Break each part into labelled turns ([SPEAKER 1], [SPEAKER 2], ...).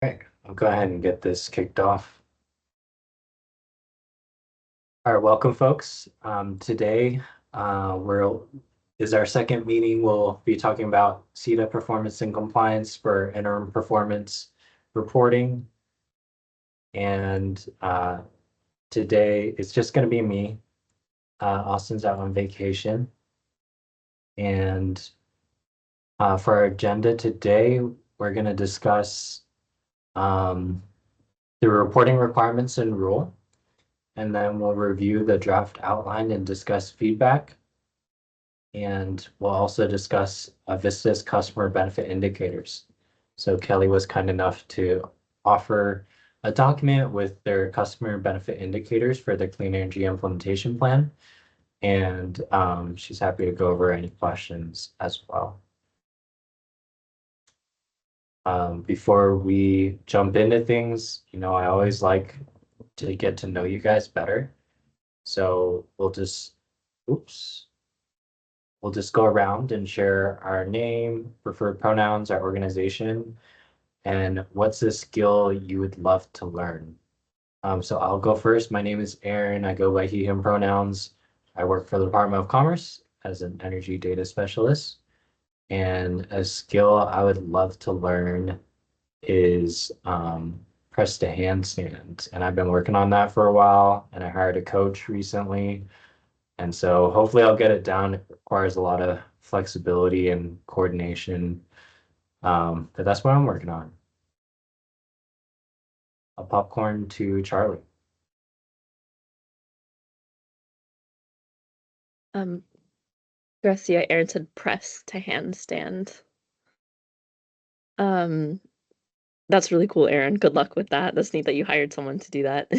[SPEAKER 1] Okay, I'll go ahead and get this kicked off. All right, welcome, folks. Today, we're is our second meeting. We'll be talking about CETA performance and compliance for interim performance reporting. And today, it's just going to be me. Austin's out on vacation. And for our agenda today, we're going to discuss the reporting requirements and rule. And then we'll review the draft outline and discuss feedback. And we'll also discuss Vista's customer benefit indicators. So Kelly was kind enough to offer a document with their customer benefit indicators for the clean energy implementation plan. And she's happy to go over any questions as well. Before we jump into things, I always like to get to know you guys better. So we'll just go around and share our name, preferred pronouns, our organization, and what's a skill you would love to learn. So I'll go first. My name is Aaron. I go by he, him pronouns. I work for the Department of Commerce as an energy data specialist. And a skill I would love to learn is press to handstand. And I've been working on that for a while, and I hired a coach recently. And so hopefully I'll get it down. It requires a lot of flexibility and coordination. But that's what I'm working on. A popcorn to Charlie.
[SPEAKER 2] Gracia, Aaron said press to handstand. That's really cool, Aaron. Good luck with that. That's neat that you hired someone to do that.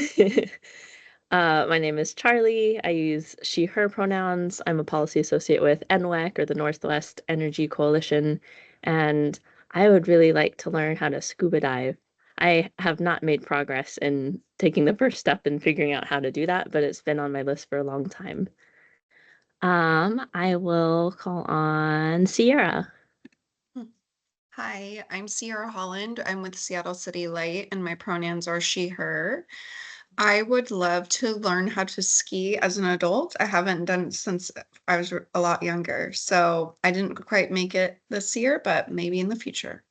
[SPEAKER 2] My name is Charlie. I use she, her pronouns. I'm a policy associate with NWEC, or the Northwest Energy Coalition, and I would really like to learn how to scuba dive. I have not made progress in taking the first step in figuring out how to do that, but it's been on my list for a long time. I will call on Sierra.
[SPEAKER 3] Hi, I'm Sierra Holland. I'm with Seattle City Light, and my pronouns are she, her. I would love to learn how to ski as an adult. I haven't done it since I was a lot younger, so I didn't quite make it this year, but maybe in the future.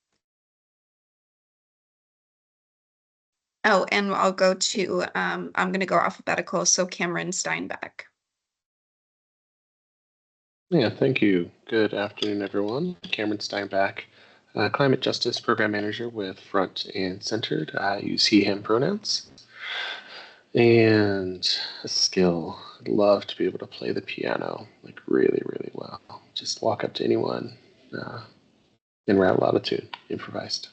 [SPEAKER 3] Oh, and I'll go to, I'm going to go alphabetical, so Cameron Steinbeck.
[SPEAKER 4] Yeah, thank you. Good afternoon, everyone. Cameron Steinbach, Climate Justice Program Manager with Front and Centered. I use he, him pronouns. And a skill, I'd love to be able to play the piano, like really, really well. Just walk up to anyone and rattle out a tune, improvised.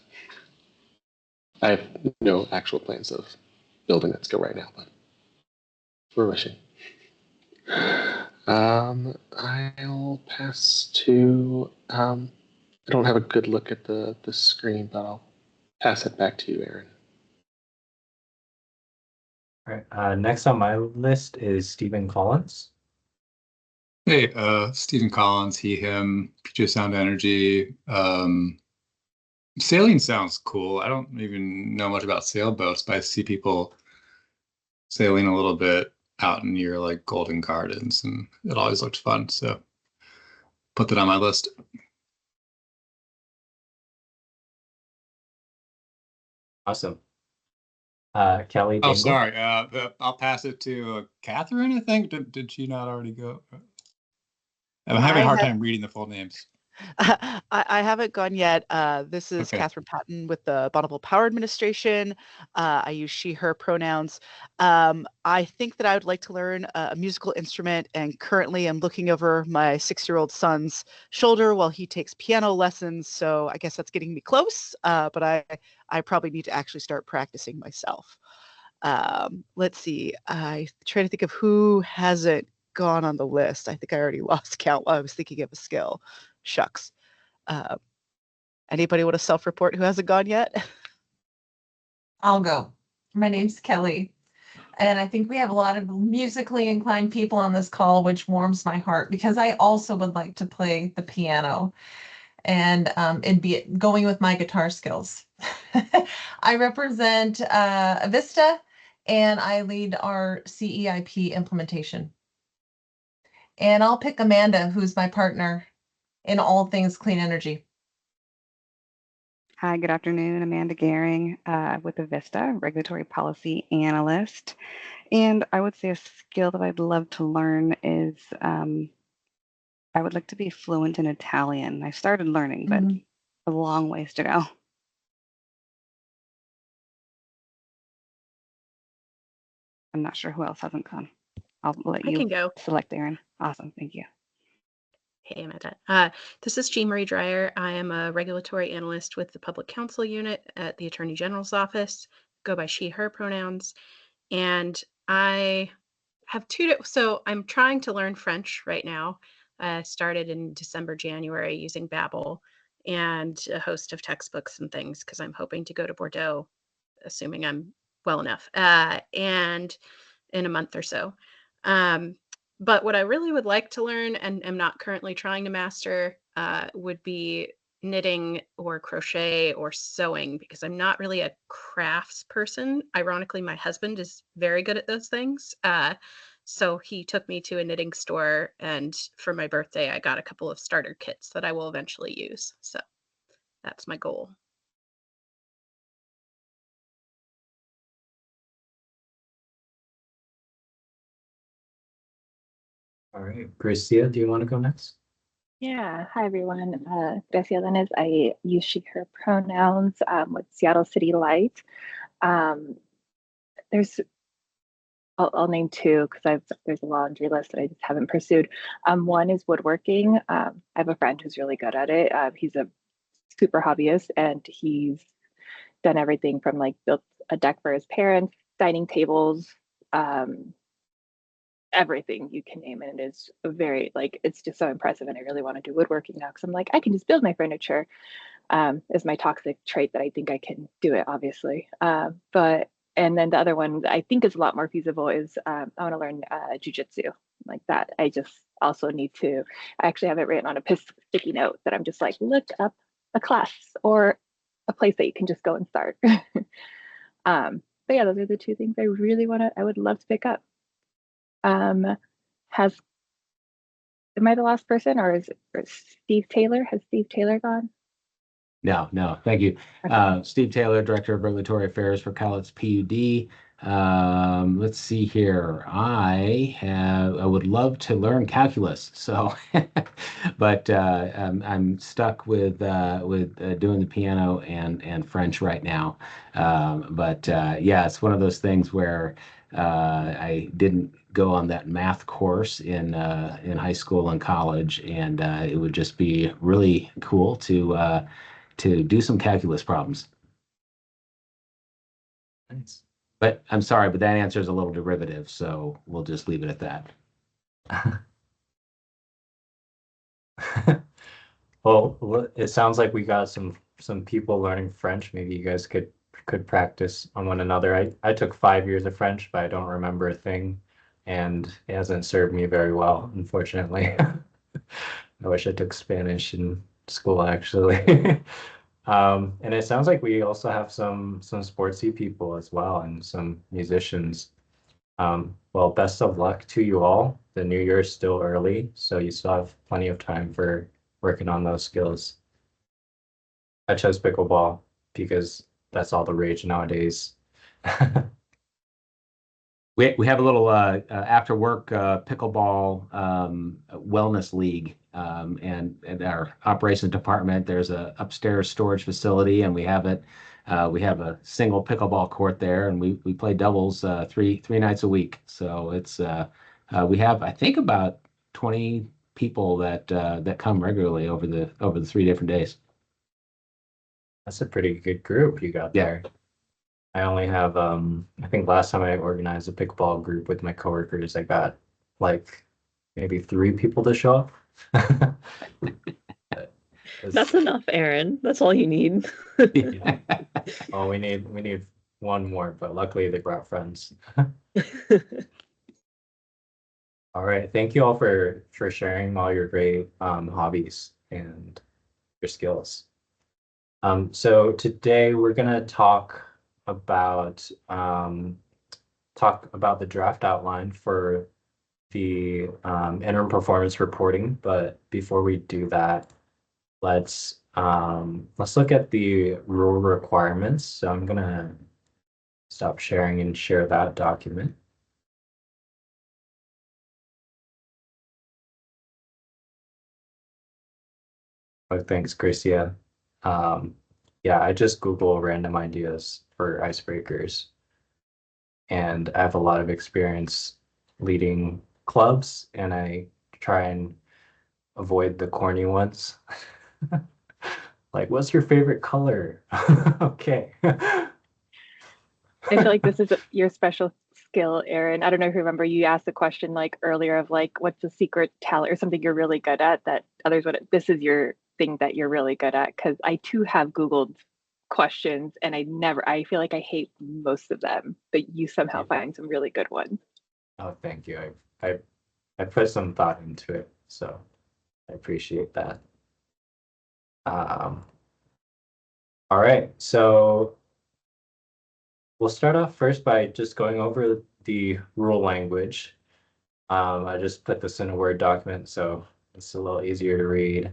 [SPEAKER 4] I have no actual plans of building that skill right now, but we're wishing. I'll pass to, I don't have a good look at the screen, but I'll pass it back to you, Aaron.
[SPEAKER 1] All right. Next on my list is Stephen Collins.
[SPEAKER 5] Hey, Stephen Collins, he, him, Puget Sound Energy. Sailing sounds cool. I don't even know much about sailboats, but I see people sailing a little bit out near like Golden Gardens, and it always looked fun. So put that on my list.
[SPEAKER 1] Awesome. Kelly
[SPEAKER 5] Oh,
[SPEAKER 1] Dingle.
[SPEAKER 5] sorry. I'll pass it to Catherine, I think. Did she not already go? I'm having a hard time reading the full names.
[SPEAKER 6] I haven't gone yet. This is
[SPEAKER 5] Okay.
[SPEAKER 6] Catherine Patton with the Bonneville Power Administration. I use she, her pronouns. I think that I would like to learn a musical instrument, and currently I'm looking over my 6-year-old son's shoulder while he takes piano lessons. So I guess that's getting me close, but I probably need to actually start practicing myself. Let's see. I try to think of who hasn't gone on the list. I think I already lost count while I was thinking of a skill. Shucks. Anybody want to self-report who hasn't gone yet?
[SPEAKER 7] I'll go. My name's Kelly, and I think we have a lot of musically inclined people on this call, which warms my heart because I also would like to play the piano. and it'd be going with my guitar skills. I represent Vista, and I lead our CEIP implementation. And I'll pick Amanda, who's my partner in all things clean energy.
[SPEAKER 8] Hi, good afternoon. Amanda Gehring with the Vista, Regulatory Policy Analyst. And I would say a skill that I'd love to learn is I would like to be fluent in Italian. I started learning, but a long ways to go. I'm not sure who else hasn't gone. I'll let
[SPEAKER 9] I
[SPEAKER 8] you
[SPEAKER 9] can go.
[SPEAKER 8] select, Aaron. Awesome, thank you.
[SPEAKER 9] Hey, Amanda. This is Jean Marie Dreyer. I am a regulatory analyst with the Public Counsel Unit at the Attorney General's Office. Go by she, her pronouns. And I have so I'm trying to learn French right now. I started in December, January using Babbel and a host of textbooks and things because I'm hoping to go to Bordeaux, assuming I'm well enough, and in a month or so. But what I really would like to learn and am not currently trying to master would be knitting or crochet or sewing, because I'm not really a crafts person. Ironically, my husband is very good at those things. So he took me to a knitting store, and for my birthday, I got a couple of starter kits that I will eventually use. So that's my goal.
[SPEAKER 1] All right, Gracia, do you want to go next?
[SPEAKER 10] Yeah, hi everyone. Gracia Lenez. I use she, her pronouns with Seattle City Light. There's, I'll name two because there's a laundry list that I just haven't pursued. One is woodworking. I have a friend who's really good at it. He's a super hobbyist, and he's done everything from like built a deck for his parents, dining tables, everything you can name it. It's very like it's just so impressive, and I really want to do woodworking now because I'm like I can just build my furniture. Is my toxic trait that I think I can do it, obviously. But and then the other one I think is a lot more feasible is I want to learn jujitsu like that. I just also need to. I actually have it written on a sticky note that I'm just like look up a class or a place that you can just go and start. But yeah, those are the two things I really want to. I would love to pick up. Am I the last person, or is Steve Taylor? Has Steve Taylor gone?
[SPEAKER 1] No, thank you. Steve Taylor, Director of Regulatory Affairs for Cowlitz PUD. Let's see here. I would love to learn calculus, so but I'm stuck with doing the piano and French right now. But yeah, it's one of those things where I didn't go on that math course in high school and college, and it would just be really cool to do some calculus problems. Nice. But I'm sorry, but that answer is a little derivative, so we'll just leave it at that. Well, it sounds like we got some people learning French. Maybe you guys could practice on one another. I took 5 years of French, but I don't remember a thing, and it hasn't served me very well, unfortunately. I wish I took Spanish in school, actually. And it sounds like we also have some sportsy people as well and some musicians. Well, best of luck to you all. The new year is still early, so you still have plenty of time for working on those skills. I chose pickleball because that's all the rage nowadays. We have a little after work pickleball wellness league, and our operations department. There's a upstairs storage facility, and we have it. We have a single pickleball court there, and we play doubles three nights a week. So it's we have I think about 20 people that come regularly over the 3 different days. That's a pretty good group you got there. I only have I think last time I organized a pickleball group with my coworkers, I got like maybe 3 people to show up.
[SPEAKER 2] That's enough, Aaron. That's all you need.
[SPEAKER 1] Oh, we need one more, but luckily they brought friends. All right, thank you all for sharing all your great hobbies and your skills. So today we're going to talk about the draft outline for the interim performance reporting. But before we do that, let's look at the rule requirements. So I'm going to stop sharing and share that document. Oh, thanks, Gracia. Yeah, I just Google random ideas for icebreakers, and I have a lot of experience leading clubs, and I try and avoid the corny ones. Like, what's your favorite color? Okay.
[SPEAKER 10] I feel like this is your special skill, Erin. I don't know if you remember, you asked the question like earlier of like, what's the secret talent or something you're really good at that others would, this is your thing that you're really good at. Cause I too have Googled questions and I feel like I hate most of them, but you somehow find some really good ones.
[SPEAKER 1] Oh, thank you. I put some thought into it, so I appreciate that. All right, so we'll start off first by just going over the rule language. I just put this in a Word document, so it's a little easier to read.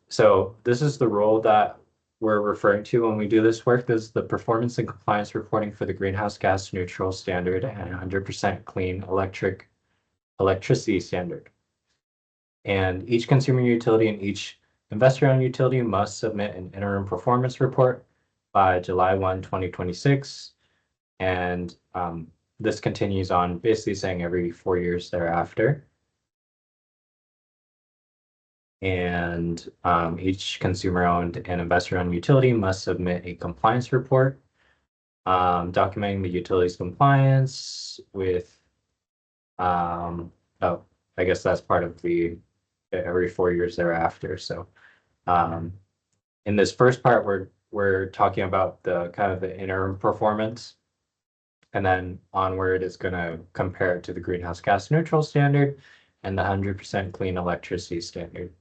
[SPEAKER 1] So this is the rule that we're referring to when we do this work. This is the performance and compliance reporting for the greenhouse gas neutral standard and 100% clean electricity standard. And each consumer utility and each investor-owned utility must submit an interim performance report by July 1, 2026. And this continues on, basically saying every 4 years thereafter. And each consumer-owned and investor-owned utility must submit a compliance report documenting the utility's compliance with, oh, I guess that's part of the every 4 years thereafter. So in this first part, we're talking about the kind of the interim performance, and then onward is going to compare it to the greenhouse gas neutral standard and the 100% clean electricity standard.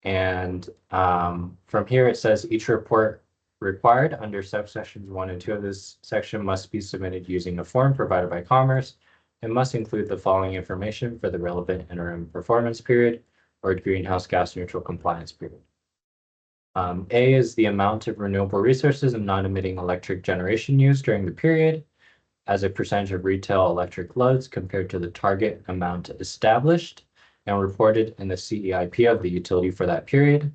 [SPEAKER 1] And from here it says each report required under subsections 1 and 2 of this section must be submitted using a form provided by Commerce and must include the following information for the relevant interim performance period or greenhouse gas neutral compliance period. A is the amount of renewable resources and non-emitting electric generation used during the period as a percentage of retail electric loads compared to the target amount established and reported in the CEIP of the utility for that period.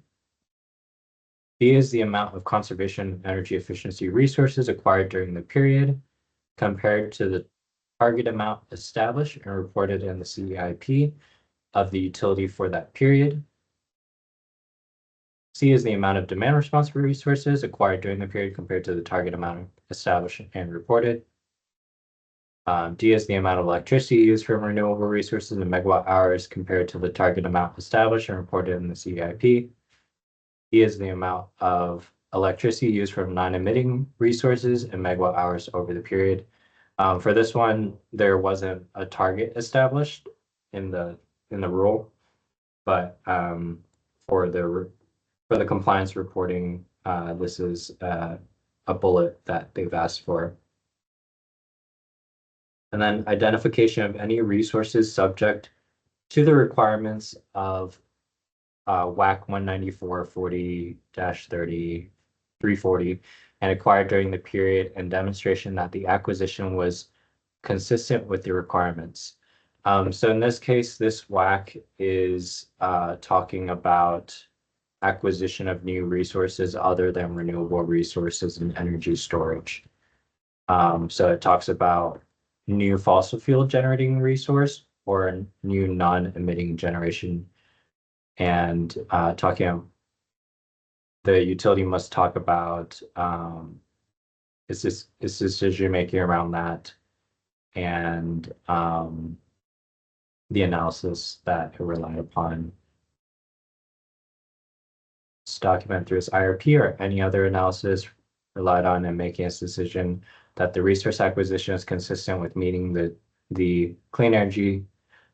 [SPEAKER 1] B is the amount of conservation energy efficiency resources acquired during the period compared to the target amount established and reported in the CEIP of the utility for that period. C is the amount of demand response resources acquired during the period compared to the target amount established and reported. D is the amount of electricity used from renewable resources in megawatt hours compared to the target amount established and reported in the CEIP. E is the amount of electricity used from non-emitting resources in megawatt hours over the period. For this one, there wasn't a target established in the rule, but for the compliance reporting, this is a bullet that they've asked for. And then identification of any resources subject to the requirements of WAC 194-40-30-340 and acquired during the period, and demonstration that the acquisition was consistent with the requirements. So in this case, this WAC is talking about acquisition of new resources other than renewable resources and energy storage. So it talks about new fossil fuel generating resource or a new non-emitting generation, and talking about the utility must talk about is decision making around that, and the analysis that it relied upon. This document through its IRP or any other analysis relied on in making its decision that the resource acquisition is consistent with meeting the clean energy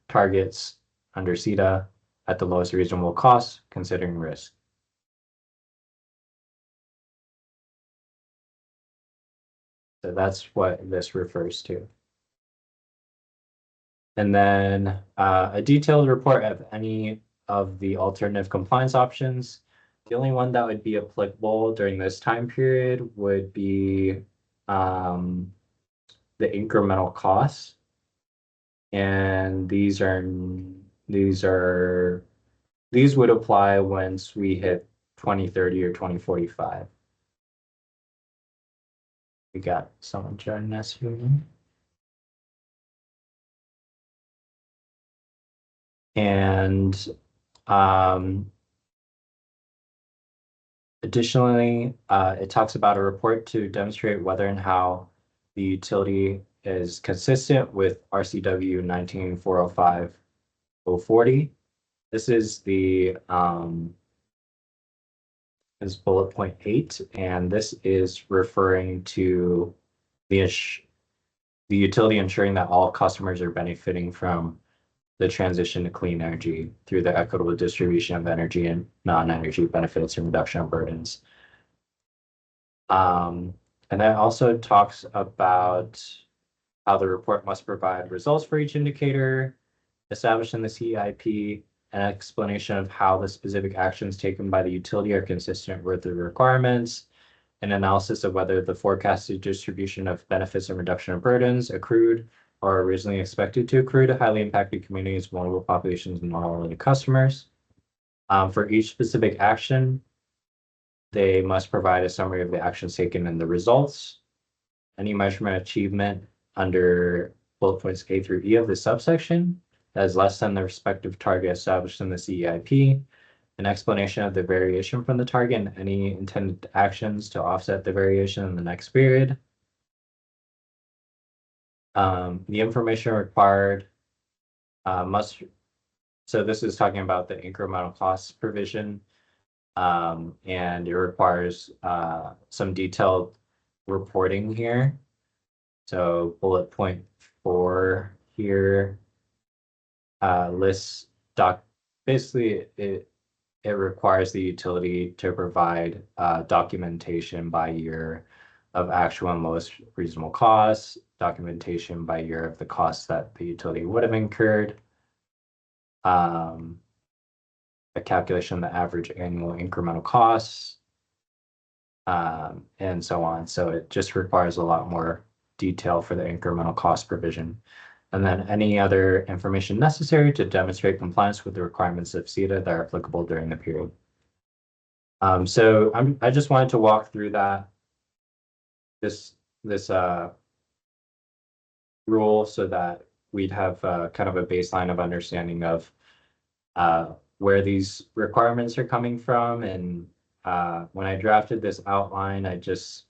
[SPEAKER 1] targets under CETA at the lowest reasonable cost, considering risk. So that's what this refers to. And then a detailed report of any of the alternative compliance options. The only one that would be applicable during this time period would be the incremental costs. And these would apply once we hit 2030 or 2045. We got someone joining us here. And additionally, it talks about a report to demonstrate whether and how the utility is consistent with RCW 19405040. This is the is bullet point 8, and this is referring to the utility ensuring that all customers are benefiting from the transition to clean energy through the equitable distribution of energy and non-energy benefits and reduction of burdens. And that also talks about how the report must provide results for each indicator, establish in the CEIP, an explanation of how the specific actions taken by the utility are consistent with the requirements, an analysis of whether the forecasted distribution of benefits and reduction of burdens accrued or originally expected to accrue to highly impacted communities, vulnerable populations, and non-related customers. For each specific action, they must provide a summary of the actions taken and the results. Any measurement achievement under bullet points A through E of the subsection that is less than the respective target established in the CEIP, an explanation of the variation from the target and any intended actions to offset the variation in the next period. The information required must, so this is talking about the incremental costs provision, and it requires some detailed reporting here. So bullet point 4 here lists basically it requires the utility to provide documentation by year of actual and lowest reasonable costs, documentation by year of the costs that the utility would have incurred, a calculation of the average annual incremental costs, and so on. So it just requires a lot more detail for the incremental cost provision. And then any other information necessary to demonstrate compliance with the requirements of CETA that are applicable during the period. So I just wanted to walk through that, this rule, so that we'd have kind of a baseline of understanding of where these requirements are coming from. And when I drafted this outline, I just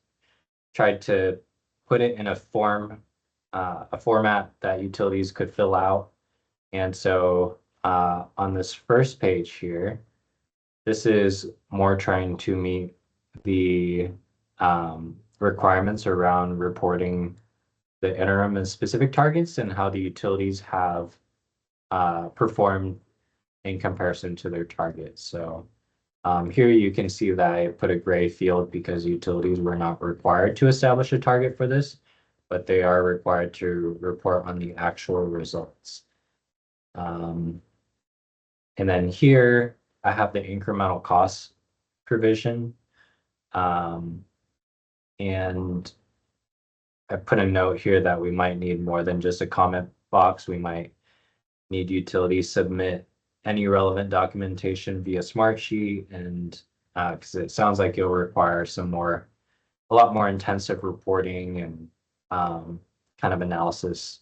[SPEAKER 1] tried to put it in a format that utilities could fill out. And so on this first page here, this is more trying to meet the requirements around reporting the interim and specific targets and how the utilities have performed in comparison to their targets. So here you can see that I put a gray field because utilities were not required to establish a target for this, but they are required to report on the actual results. And then here I have the incremental costs provision. And I put a note here that we might need more than just a comment box. We might need utilities submit any relevant documentation via Smartsheet, and because it sounds like it'll require a lot more intensive reporting and kind of analysis.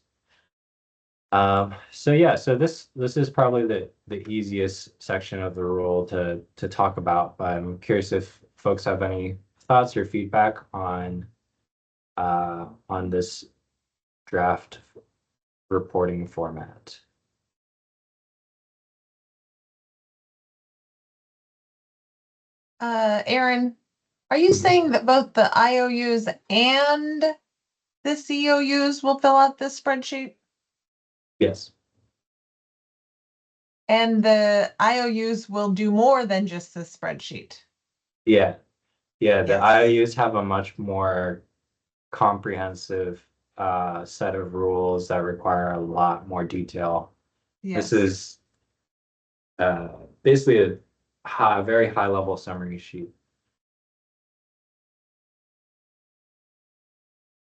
[SPEAKER 1] So yeah, so this is probably the easiest section of the rule to talk about, but I'm curious if folks have any thoughts or feedback on this draft reporting format.
[SPEAKER 7] Aaron, are you saying that both the IOUs and the COUs will fill out this spreadsheet?
[SPEAKER 1] Yes.
[SPEAKER 7] And the IOUs will do more than just the spreadsheet.
[SPEAKER 1] Yeah, yeah, the
[SPEAKER 7] Yes.
[SPEAKER 1] IOUs have a much more comprehensive set of rules that require a lot more detail.
[SPEAKER 7] Yes.
[SPEAKER 1] This is basically a very high level summary sheet.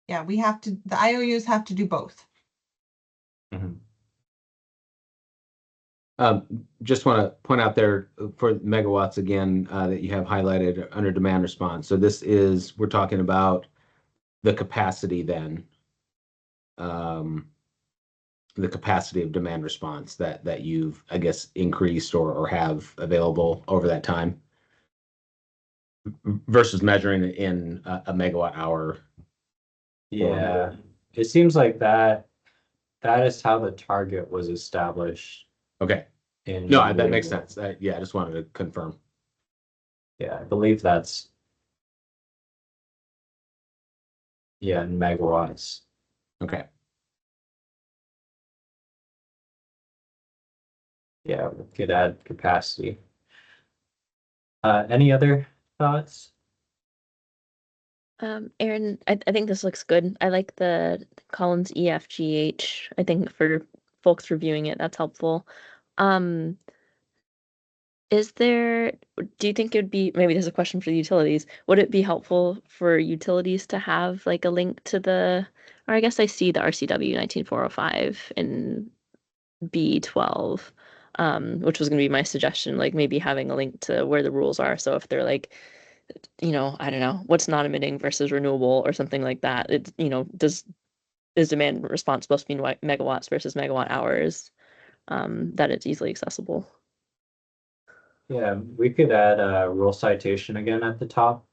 [SPEAKER 7] Yeah, the IOUs have to do both.
[SPEAKER 1] Mhm.
[SPEAKER 11] Just want to point out there for megawatts again that you have highlighted under demand response. So we're talking about the capacity then, the capacity of demand response that you've, I guess, increased or have available over that time versus measuring it in a megawatt hour.
[SPEAKER 1] Yeah, it seems like that is how the target was established
[SPEAKER 11] Okay.
[SPEAKER 1] in
[SPEAKER 11] No, that makes sense. Yeah, I just wanted to confirm.
[SPEAKER 1] Yeah, I believe that's in megawatts.
[SPEAKER 11] Okay.
[SPEAKER 1] Yeah, we could add capacity. Any other thoughts?
[SPEAKER 2] Aaron, I think this looks good. I like the columns E, F, G, H. I think for folks reviewing it, that's helpful. Um, do you think it would be, maybe there's a question for the utilities, would it be helpful for utilities to have like a link to or I guess I see the RCW 19405 in B12, which was going to be my suggestion, like maybe having a link to where the rules are. So if they're like, I don't know, what's non-emitting versus renewable or something like that, is demand response supposed to be megawatts versus megawatt hours, that it's easily accessible.
[SPEAKER 1] Yeah, we could add a rule citation again at the top.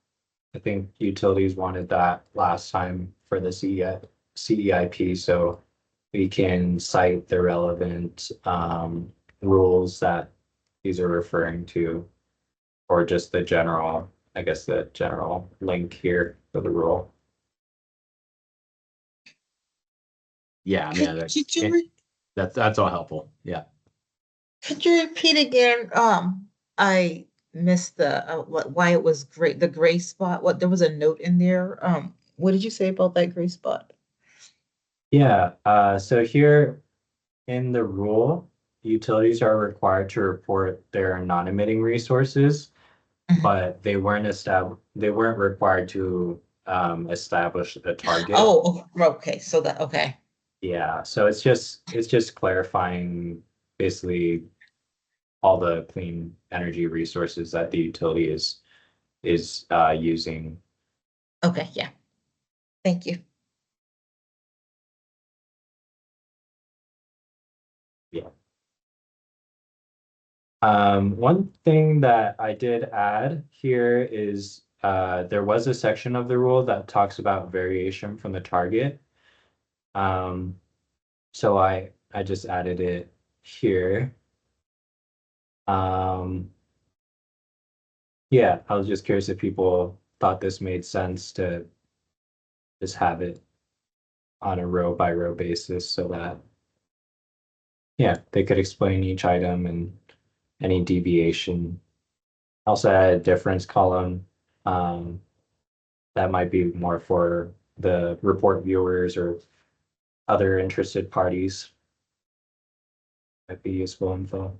[SPEAKER 1] I think utilities wanted that last time for the CEIP, so we can cite the relevant rules that these are referring to, or just the general, I guess the general link here for the rule.
[SPEAKER 11] Yeah, I mean, that's all helpful. Yeah.
[SPEAKER 12] Could you repeat again? I missed the why it was great. The gray spot. What there was a note in there. What did you say about that gray spot?
[SPEAKER 1] Yeah, so here in the rule, utilities are required to report their non-emitting resources, but they weren't required to establish a target.
[SPEAKER 12] Oh, okay. So that okay.
[SPEAKER 1] Yeah, so it's just clarifying basically all the clean energy resources that the utility is using.
[SPEAKER 12] Okay, yeah. Thank you.
[SPEAKER 1] Yeah. One thing that I did add here is there was a section of the rule that talks about variation from the target. So I just added it here. Yeah, I was just curious if people thought this made sense to just have it on a row by row basis so that, yeah, they could explain each item and any deviation. Also add a difference column. That might be more for the report viewers or other interested parties. Might be useful info.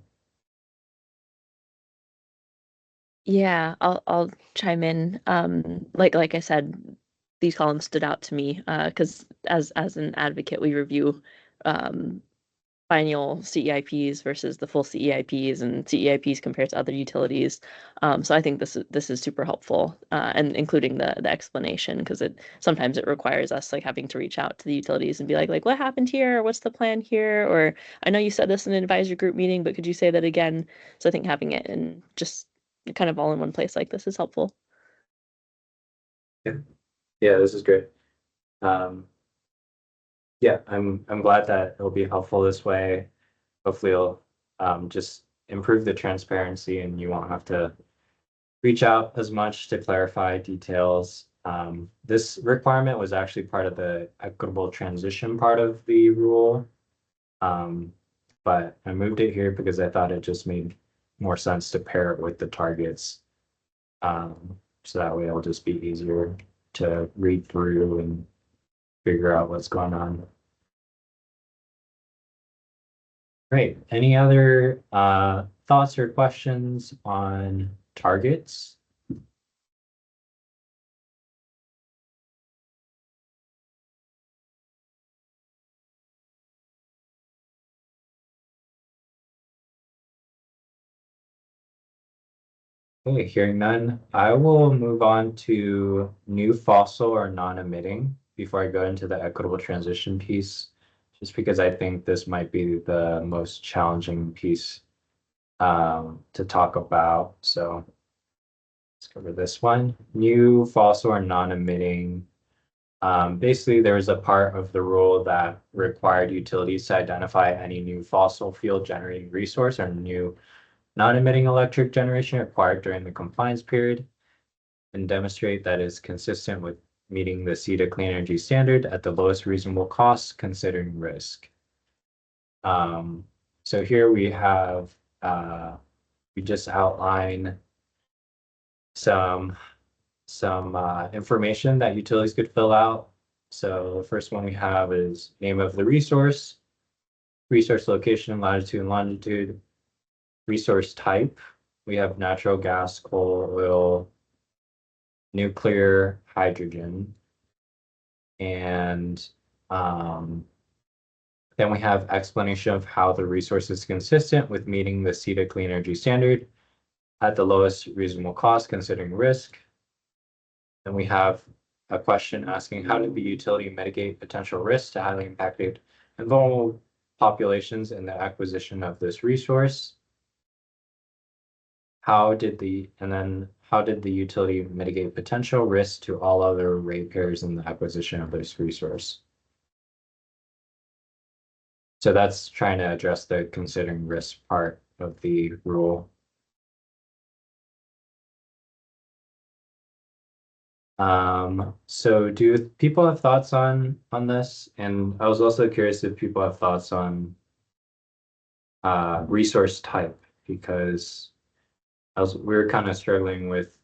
[SPEAKER 2] Yeah, I'll chime in. Like I said, these columns stood out to me because as an advocate, we review biennial CEIPs versus the full CEIPs and CEIPs compared to other utilities. So I think this is super helpful, and including the explanation, because sometimes it requires us like having to reach out to the utilities and be like what happened here? Or what's the plan here? Or I know you said this in an advisory group meeting, but could you say that again? So I think having it in just kind of all in one place like this is helpful.
[SPEAKER 1] Yeah, this is great. Yeah, I'm glad that it'll be helpful this way. Hopefully it'll just improve the transparency and you won't have to reach out as much to clarify details. This requirement was actually part of the equitable transition part of the rule. but I moved it here because I thought it just made more sense to pair it with the targets. So that way it'll just be easier to read through and figure out what's going on. Great. Any other thoughts or questions on targets? Okay, hearing none, I will move on to new fossil or non-emitting before I go into the equitable transition piece, just because I think this might be the most challenging piece to talk about. So let's cover this one. New fossil or non-emitting. Basically, there was a part of the rule that required utilities to identify any new fossil fuel generating resource or new non-emitting electric generation acquired during the compliance period and demonstrate that is consistent with meeting the CETA clean energy standard at the lowest reasonable cost considering risk. So here we have, we just outline some information that utilities could fill out. So the first one we have is name of the resource location, latitude and longitude, resource type. We have natural gas, coal, oil, nuclear, hydrogen. And then we have explanation of how the resource is consistent with meeting the CETA clean energy standard at the lowest reasonable cost considering risk. Then we have a question asking how did the utility mitigate potential risks to highly impacted and vulnerable populations in the acquisition of this resource? How did the utility mitigate potential risks to all other ratepayers in the acquisition of this resource? So that's trying to address the considering risk part of the rule. So do people have thoughts on this? And I was also curious if people have thoughts on resource type, because we were kind of struggling with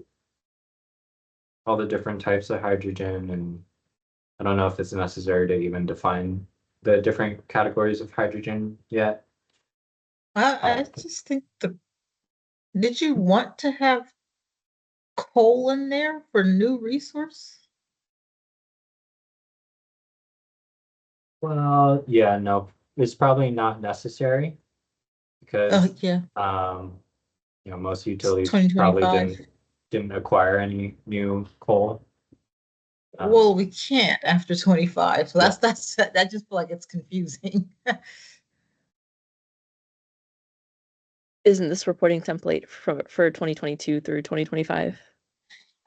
[SPEAKER 1] all the different types of hydrogen, and I don't know if it's necessary to even define the different categories of hydrogen yet.
[SPEAKER 12] I just think did you want to have coal in there for new resource?
[SPEAKER 1] Well, yeah, no, it's probably not necessary because
[SPEAKER 12] Yeah,
[SPEAKER 1] most
[SPEAKER 12] it's
[SPEAKER 1] utilities probably
[SPEAKER 12] 2025.
[SPEAKER 1] didn't acquire any new coal.
[SPEAKER 12] Well, we can't after 25. So
[SPEAKER 1] Yeah.
[SPEAKER 12] that just feel like it's confusing.
[SPEAKER 2] Isn't this reporting template for 2022 through 2025?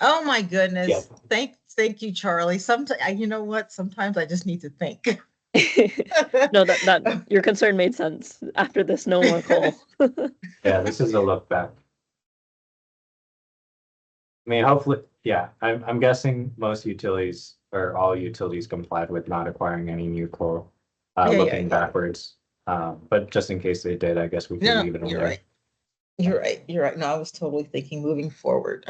[SPEAKER 12] Oh my goodness.
[SPEAKER 1] Yeah.
[SPEAKER 12] Thank you, Charlie. Sometimes you know what? Sometimes I just need to think.
[SPEAKER 2] No, that your concern made sense. After this, no more coal.
[SPEAKER 1] Yeah, this is a look back. I mean, hopefully, yeah, I'm guessing most utilities or all utilities complied with not acquiring any new coal, looking backwards. But just in case they did, I guess we can
[SPEAKER 12] No,
[SPEAKER 1] leave it on
[SPEAKER 12] you're
[SPEAKER 1] there.
[SPEAKER 12] right. You're right. You're right. No, I was totally thinking moving forward.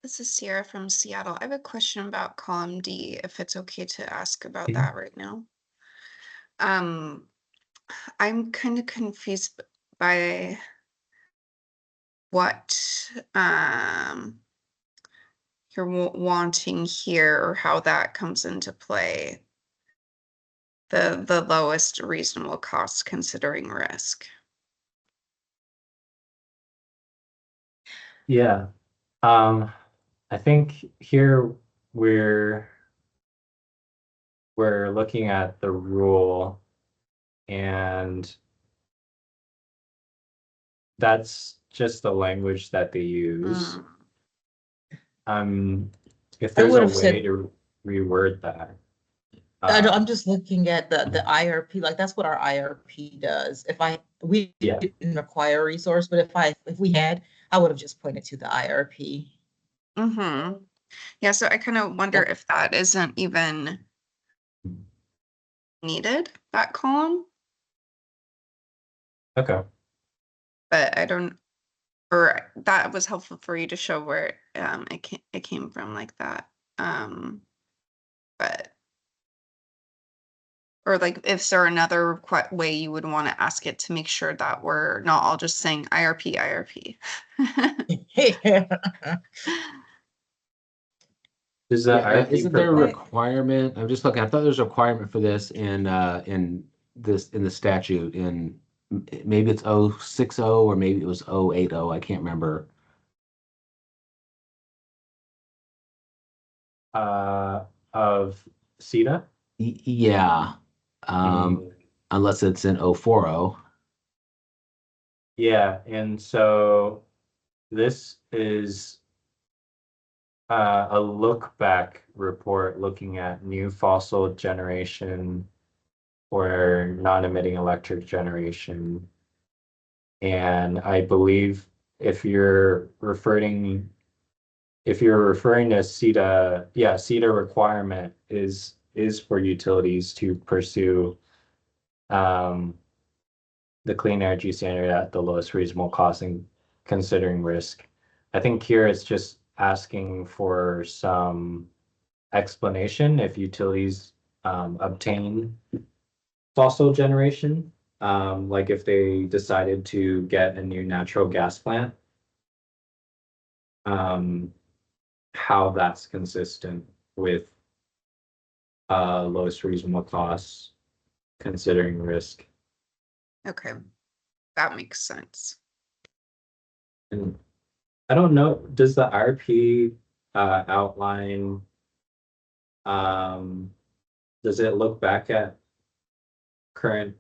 [SPEAKER 3] This is Sierra from Seattle. I have a question about column D, if it's okay to ask about
[SPEAKER 1] Mhm.
[SPEAKER 3] that right now. I'm kind of confused by what you're wanting here or how that comes into play. The lowest reasonable cost considering risk.
[SPEAKER 1] Yeah. I think here we're looking at the rule, and that's just the language that they use. If
[SPEAKER 12] I
[SPEAKER 1] there's
[SPEAKER 12] would
[SPEAKER 1] a
[SPEAKER 12] have
[SPEAKER 1] way
[SPEAKER 12] said
[SPEAKER 1] to reword that.
[SPEAKER 12] I'm just looking at the IRP, like that's what our IRP does. We
[SPEAKER 1] Yeah.
[SPEAKER 12] didn't require a resource, but if we had, I would have just pointed to the IRP.
[SPEAKER 3] Mm-hmm. Yeah, so I kind of wonder if that isn't even needed, that column,
[SPEAKER 1] Okay.
[SPEAKER 3] but I don't, or that was helpful for you to show where it came from like that. But or like if there another way you would want to ask it to make sure that we're not all just saying IRP, IRP.
[SPEAKER 1] Is the IRP
[SPEAKER 11] isn't there a
[SPEAKER 1] provide?
[SPEAKER 11] requirement? I'm just looking. I thought there was a requirement for this in the statute in maybe it's 060 or maybe it was 080. I can't remember.
[SPEAKER 1] Of CETA?
[SPEAKER 11] Yeah.
[SPEAKER 1] Mm.
[SPEAKER 11] Unless it's in 040.
[SPEAKER 1] Yeah, and so this is a look back report looking at new fossil generation or non-emitting electric generation. And I believe if you're referring to CETA, yeah, CETA requirement is for utilities to pursue the clean energy standard at the lowest reasonable cost and considering risk. I think here it's just asking for some explanation if utilities obtain fossil generation, like if they decided to get a new natural gas plant, um, how that's consistent with lowest reasonable costs considering risk.
[SPEAKER 3] Okay, that makes sense.
[SPEAKER 1] And I don't know, does the RP outline, um, does it look back at current,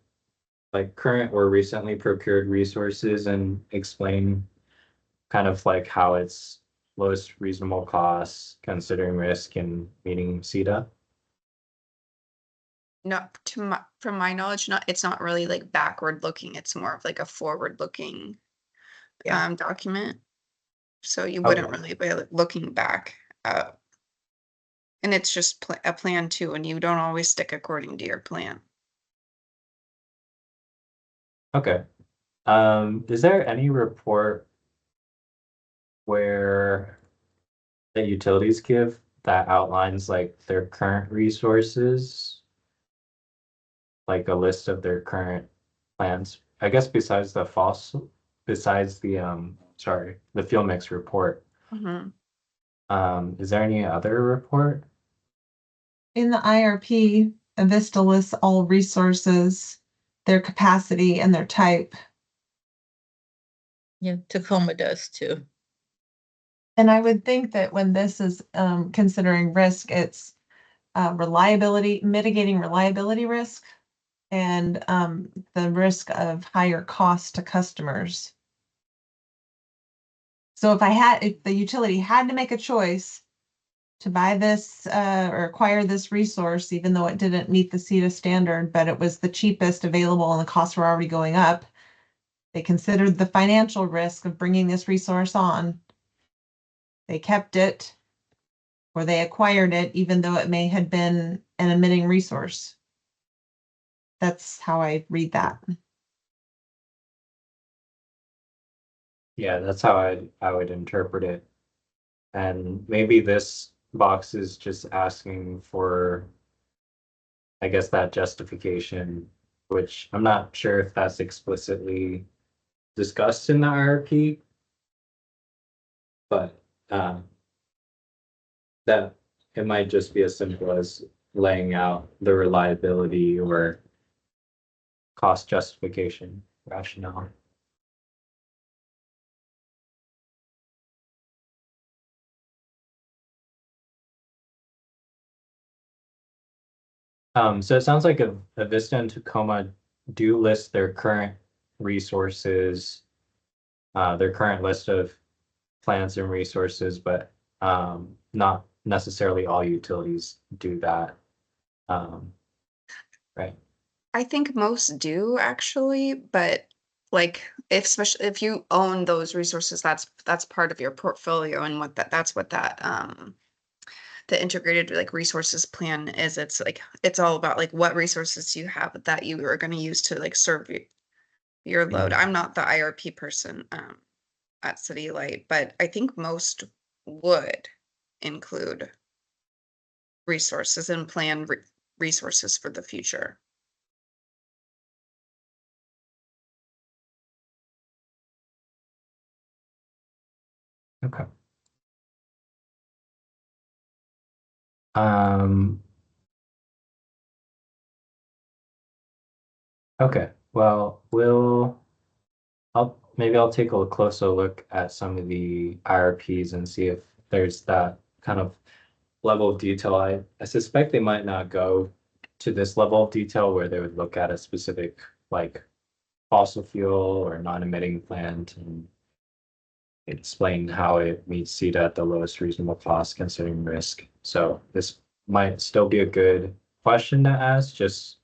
[SPEAKER 1] current or recently procured resources and explain kind of like how it's lowest reasonable costs considering risk and meeting CETA?
[SPEAKER 3] Not to my, from my knowledge, it's not really like backward looking. It's more of like a forward looking document. So you wouldn't
[SPEAKER 1] Okay.
[SPEAKER 3] really be looking back. And it's just a plan too, and you don't always stick according to your plan.
[SPEAKER 1] Okay. Is there any report where the utilities give that outlines like their current resources, like a list of their current plans? I guess besides the fossil, besides the sorry, the fuel mix report.
[SPEAKER 3] Mm-hmm.
[SPEAKER 1] Is there any other report?
[SPEAKER 7] In the IRP, Avista lists all resources, their capacity, and their type.
[SPEAKER 12] Yeah, Tacoma does too.
[SPEAKER 7] And I would think that when this is considering risk, it's mitigating reliability risk, and the risk of higher cost to customers. So if the utility had to make a choice to buy this or acquire this resource, even though it didn't meet the CETA standard, but it was the cheapest available and the costs were already going up, they considered the financial risk of bringing this resource on. They kept it, or they acquired it, even though it may have been an emitting resource. That's how I read that.
[SPEAKER 1] Yeah, that's how I would interpret it. And maybe this box is just asking for, I guess, that justification, which I'm not sure if that's explicitly discussed in the hierarchy, but that it might just be as simple as laying out the reliability or cost justification rationale. So it sounds like a Vista and Tacoma do list their current resources, their current list of plans and resources, but not necessarily all utilities do that. Right.
[SPEAKER 3] I think most do actually, but like if especially if you own those resources, that's part of your portfolio and that's what that the integrated like resources plan is. It's like it's all about like what resources you have that you are going to use to like serve your load. I'm not the IRP person at City Light, but I think most would include resources and plan resources for the future.
[SPEAKER 1] Okay. Um, okay, well, I'll take a closer look at some of the IRPs and see if there's that kind of level of detail. I suspect they might not go to this level of detail where they would look at a specific like fossil fuel or non-emitting plant and explain how it meets CETA at the lowest reasonable cost considering risk. So this might still be a good question to ask, just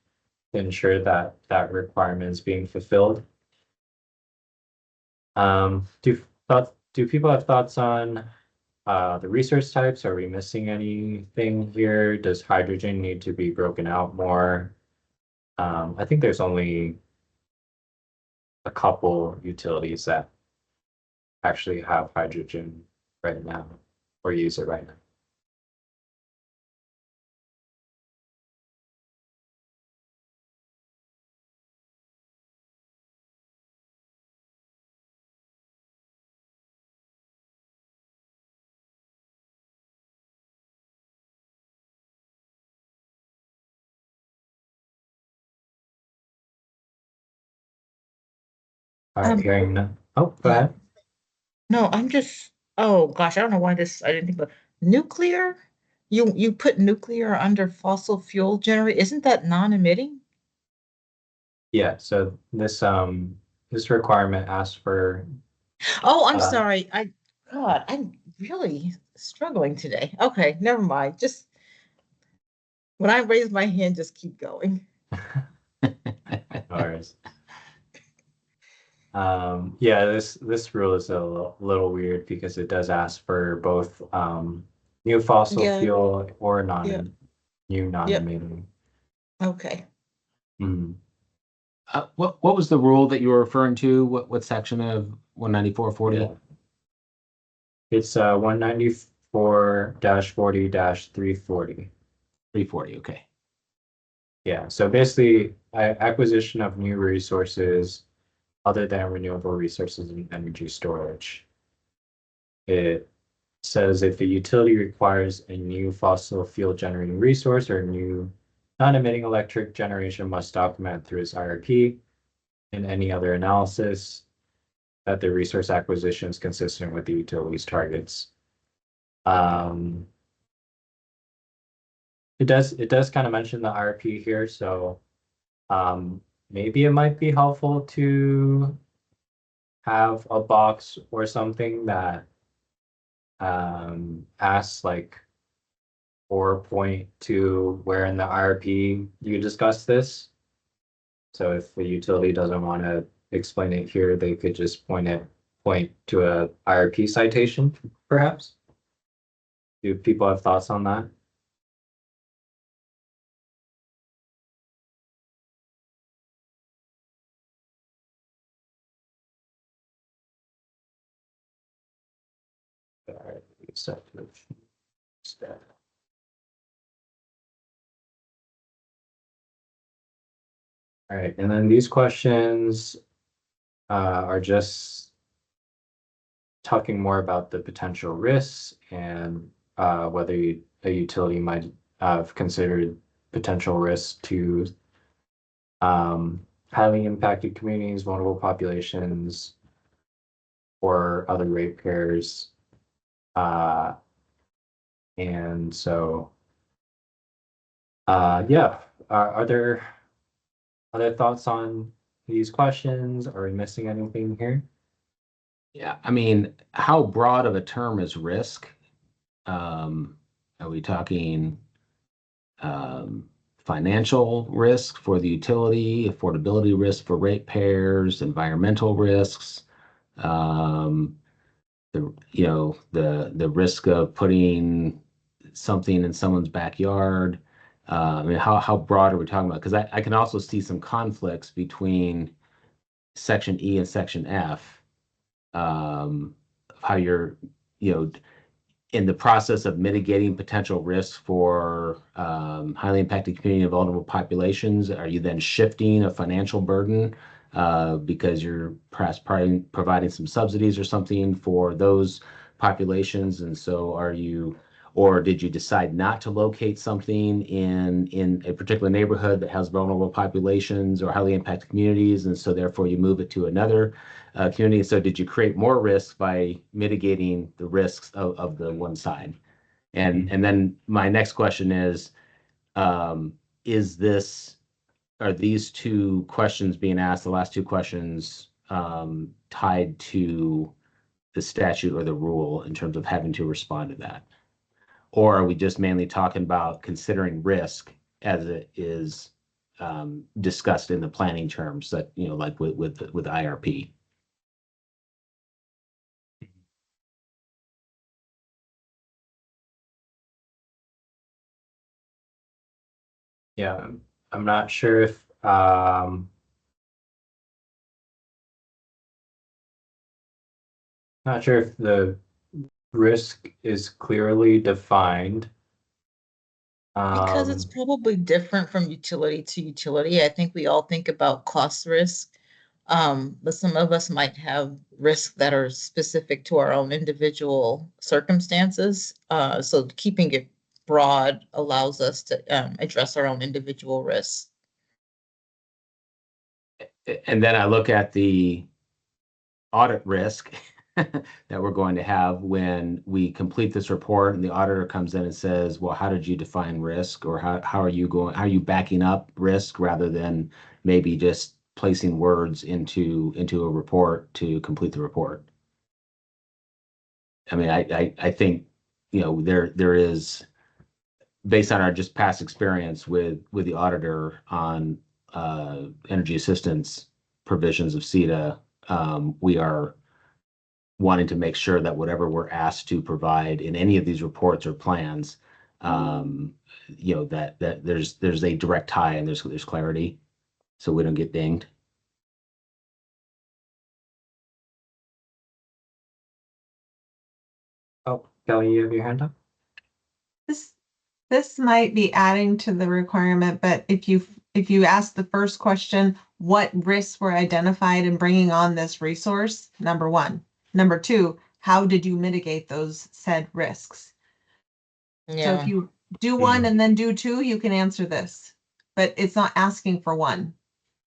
[SPEAKER 1] to ensure that that requirement is being fulfilled. Do people have thoughts on the resource types? Are we missing anything here? Does hydrogen need to be broken out more? I think there's only a couple utilities that actually have hydrogen right now or use it right now. All right, hearing none. Oh, go
[SPEAKER 12] Yeah.
[SPEAKER 1] ahead.
[SPEAKER 12] No, I'm just, oh gosh, I don't know why I didn't think about nuclear. You put nuclear under fossil fuel generate. Isn't that non-emitting?
[SPEAKER 1] Yeah, so this requirement asks for
[SPEAKER 12] Oh, I'm
[SPEAKER 1] uh
[SPEAKER 12] sorry. God, I'm really struggling today. Okay, never mind. Just when I raise my hand, just keep going.
[SPEAKER 1] ours. Yeah, this rule is a little weird because it does ask for both new fossil
[SPEAKER 12] Yeah,
[SPEAKER 1] fuel or
[SPEAKER 12] yeah,
[SPEAKER 1] new
[SPEAKER 12] yep.
[SPEAKER 1] non-emitting.
[SPEAKER 12] Okay.
[SPEAKER 1] Mhm.
[SPEAKER 11] What was the rule that you were referring to? What section of 19440?
[SPEAKER 1] Yeah. It's 194-40-340.
[SPEAKER 11] 340. Okay.
[SPEAKER 1] Yeah, so basically acquisition of new resources other than renewable resources and energy storage. It says if a utility requires a new fossil fuel generating resource or new non-emitting electric generation must document through its IRP and any other analysis that the resource acquisition is consistent with the utility's targets. Um, it does kind of mention the IRP here, so maybe it might be helpful to have a box or something that asks like or point to where in the IRP you discuss this. So if the utility doesn't want to explain it here, they could just point to a IRP citation, perhaps. Do people have thoughts on that? All right, all right, and then these questions are just talking more about the potential risks and whether a utility might have considered potential risks to highly impacted communities, vulnerable populations, or other ratepayers. Uh, and so, yeah, are there other thoughts on these questions? Are we missing anything here?
[SPEAKER 11] Yeah, I mean, how broad of a term is risk? Are we talking financial risk for the utility, affordability risk for ratepayers, environmental risks, the risk of putting something in someone's backyard. I mean, how broad are we talking about? Because I can also see some conflicts between Section E and Section F, of how you're, in the process of mitigating potential risks for highly impacted community and vulnerable populations. Are you then shifting a financial burden because you're perhaps providing some subsidies or something for those populations? And so are you, or did you decide not to locate something in a particular neighborhood that has vulnerable populations or highly impacted communities, and so therefore you move it to another community? So did you create more risks by mitigating the risks of the one side? And then my next question is this, are these two questions being asked, the last two questions, tied to the statute or the rule in terms of having to respond to that? Or are we just mainly talking about considering risk as it is discussed in the planning terms that, like with IRP?
[SPEAKER 1] Yeah, I'm not sure if the risk is clearly defined.
[SPEAKER 12] Because it's probably different from utility to utility. I think we all think about cost risk. But some of us might have risks that are specific to our own individual circumstances. So keeping it broad allows us to address our own individual risks.
[SPEAKER 11] And then I look at the audit risk that we're going to have when we complete this report and the auditor comes in and says, well, how did you define risk? Or how are you backing up risk rather than maybe just placing words into a report to complete the report? I mean, I think, there is, based on our just past experience with the auditor on energy assistance provisions of CETA, we are wanting to make sure that whatever we're asked to provide in any of these reports or plans, that there's a direct tie and there's clarity, so we don't get dinged.
[SPEAKER 1] Oh, Kelly, you have your hand up?
[SPEAKER 7] This might be adding to the requirement, but if you ask the first question, what risks were identified in bringing on this resource? Number one. Number two, how did you mitigate those said risks? So if you do one and then do two, you can answer this, but it's not asking for one.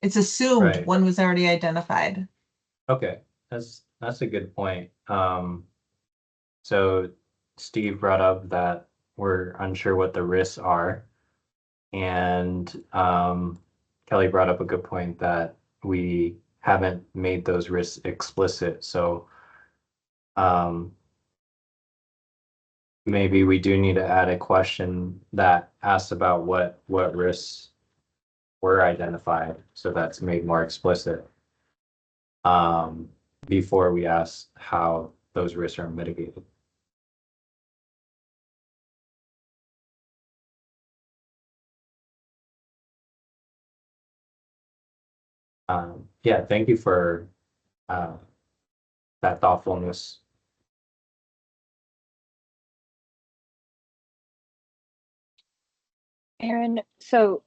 [SPEAKER 7] It's assumed
[SPEAKER 1] Right.
[SPEAKER 7] one was already identified.
[SPEAKER 1] Okay, that's a good point. So Steve brought up that we're unsure what the risks are, and Kelly brought up a good point that we haven't made those risks explicit. So maybe we do need to add a question that asks about what risks were identified, so that's made more explicit before we ask how those risks are mitigated. Yeah, thank you for that thoughtfulness.
[SPEAKER 10] Aaron, so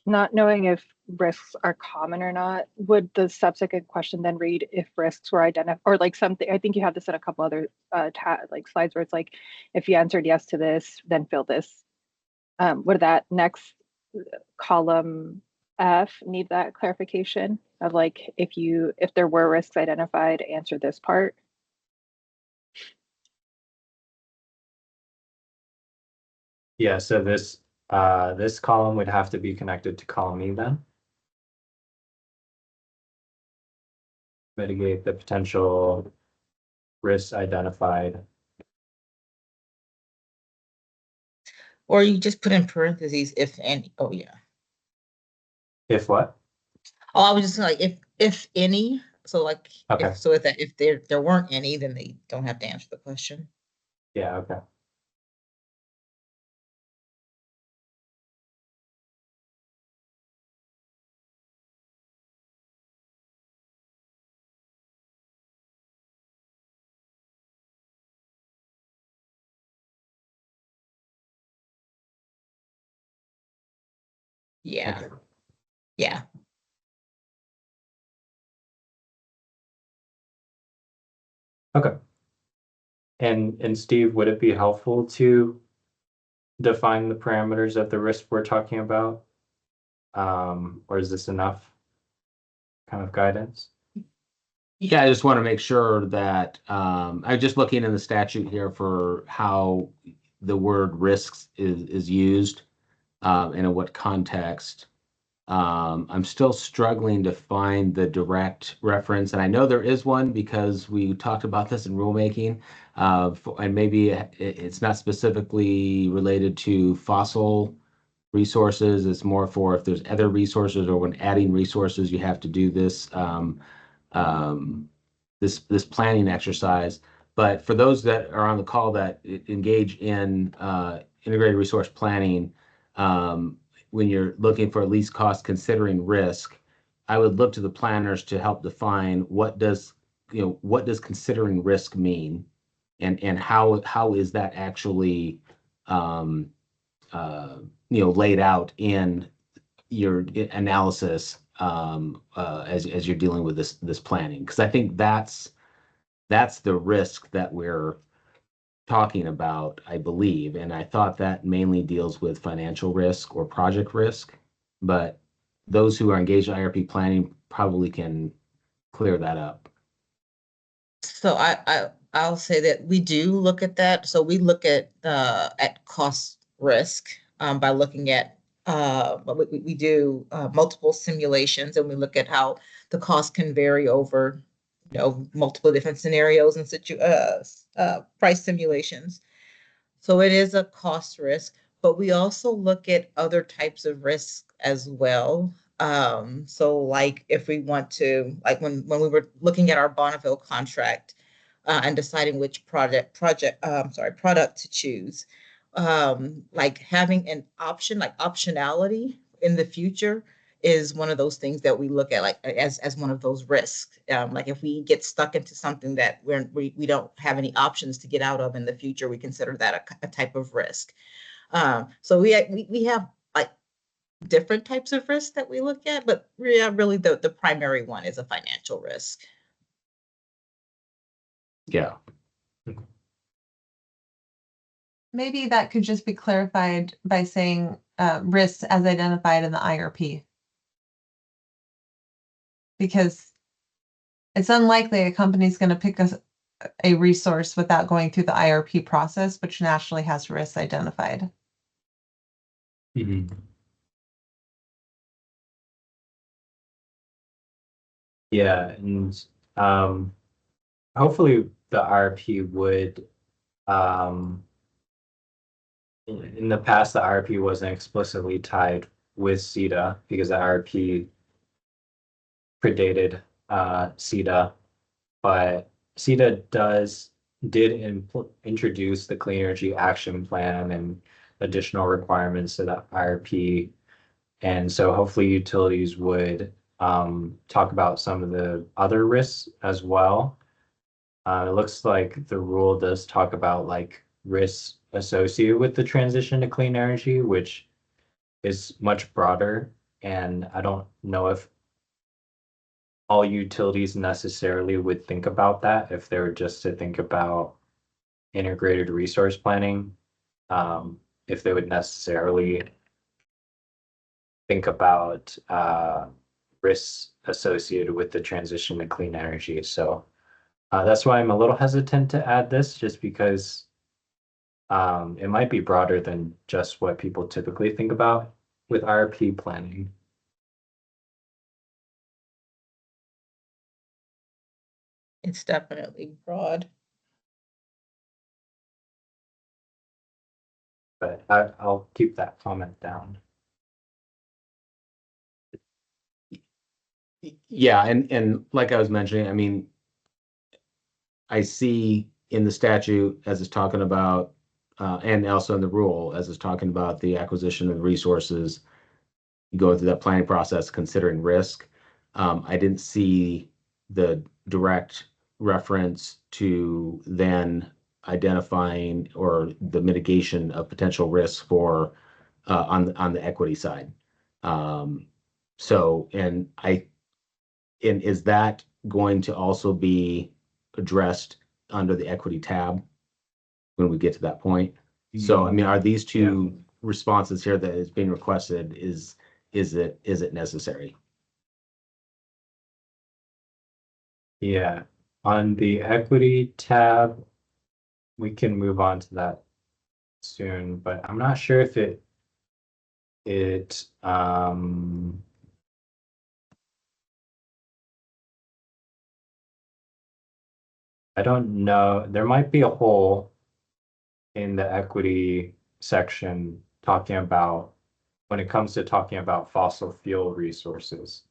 [SPEAKER 10] not knowing if risks are common or not, would the subsequent question then read if risks were identified, or like something? I think you have this in a couple other like slides where it's like, if you answered yes to this, then fill this. Would that next column F need that clarification of like, if there were risks identified, answer this part?
[SPEAKER 1] Yeah, so this column would have to be connected to column E then. Mitigate the potential risks identified.
[SPEAKER 12] Or you just put in parentheses, if any. Oh, yeah.
[SPEAKER 1] If what?
[SPEAKER 12] Oh, I was just like, if any, so like,
[SPEAKER 1] Okay.
[SPEAKER 12] if there weren't any, then they don't have to answer the question.
[SPEAKER 1] Yeah, okay.
[SPEAKER 12] Yeah,
[SPEAKER 1] Okay.
[SPEAKER 12] yeah.
[SPEAKER 1] Okay. And Steve, would it be helpful to define the parameters of the risk we're talking about? Or is this enough kind of guidance?
[SPEAKER 11] Yeah, I just want to make sure that I'm just looking in the statute here for how the word risks is used and in what context. I'm still struggling to find the direct reference, and I know there is one because we talked about this in rulemaking, and maybe it's not specifically related to fossil resources. It's more for if there's other resources or when adding resources, you have to do this. Um, this planning exercise. But for those that are on the call that engage in integrated resource planning, when you're looking for least cost considering risk, I would look to the planners to help define what does considering risk mean, and how is that actually um, laid out in your analysis as you're dealing with this planning, because I think that's the risk that we're talking about, I believe. And I thought that mainly deals with financial risk or project risk, but those who are engaged in IRP planning probably can clear that up.
[SPEAKER 12] So I'll say that we do look at that. So we look at cost risk by looking at we do multiple simulations, and we look at how the cost can vary over multiple different scenarios and price simulations. So it is a cost risk, but we also look at other types of risks as well. So like if we want to, like when we were looking at our Bonneville contract and deciding which product to choose, like having an option, like optionality in the future is one of those things that we look at like as one of those risks. Like if we get stuck into something that we don't have any options to get out of in the future, we consider that a type of risk. So we have like different types of risks that we look at, but yeah, really the primary one is a financial risk.
[SPEAKER 11] Yeah.
[SPEAKER 7] Maybe that could just be clarified by saying risks as identified in the IRP. Because it's unlikely a company's going to pick a resource without going through the IRP process, which naturally has risks identified.
[SPEAKER 1] Mm-hmm. Yeah, and hopefully the RP would in the past the RP wasn't explicitly tied with CETA because the RP predated CETA, but CETA did introduce the Clean Energy Action Plan and additional requirements to the IRP. And so hopefully utilities would talk about some of the other risks as well. It looks like the rule does talk about like risks associated with the transition to clean energy, which is much broader. And I don't know if all utilities necessarily would think about that if they were just to think about integrated resource planning. If they would necessarily think about risks associated with the transition to clean energy. So that's why I'm a little hesitant to add this, just because it might be broader than just what people typically think about with IRP planning.
[SPEAKER 12] It's definitely broad.
[SPEAKER 1] But I'll keep that comment down.
[SPEAKER 11] Yeah, and like I was mentioning, I mean, I see in the statute as it's talking about, and also in the rule as it's talking about the acquisition of resources, going through that planning process, considering risk. I didn't see the direct reference to then identifying or the mitigation of potential risks for on the equity side. So, and is that going to also be addressed under the equity tab when we get to that point? So, I mean, are these two responses here that is being requested, is it necessary?
[SPEAKER 1] Yeah, on the equity tab, we can move on to that soon, but I'm not sure if it I don't know. There might be a hole in the equity section talking about when it comes to talking about fossil fuel resources,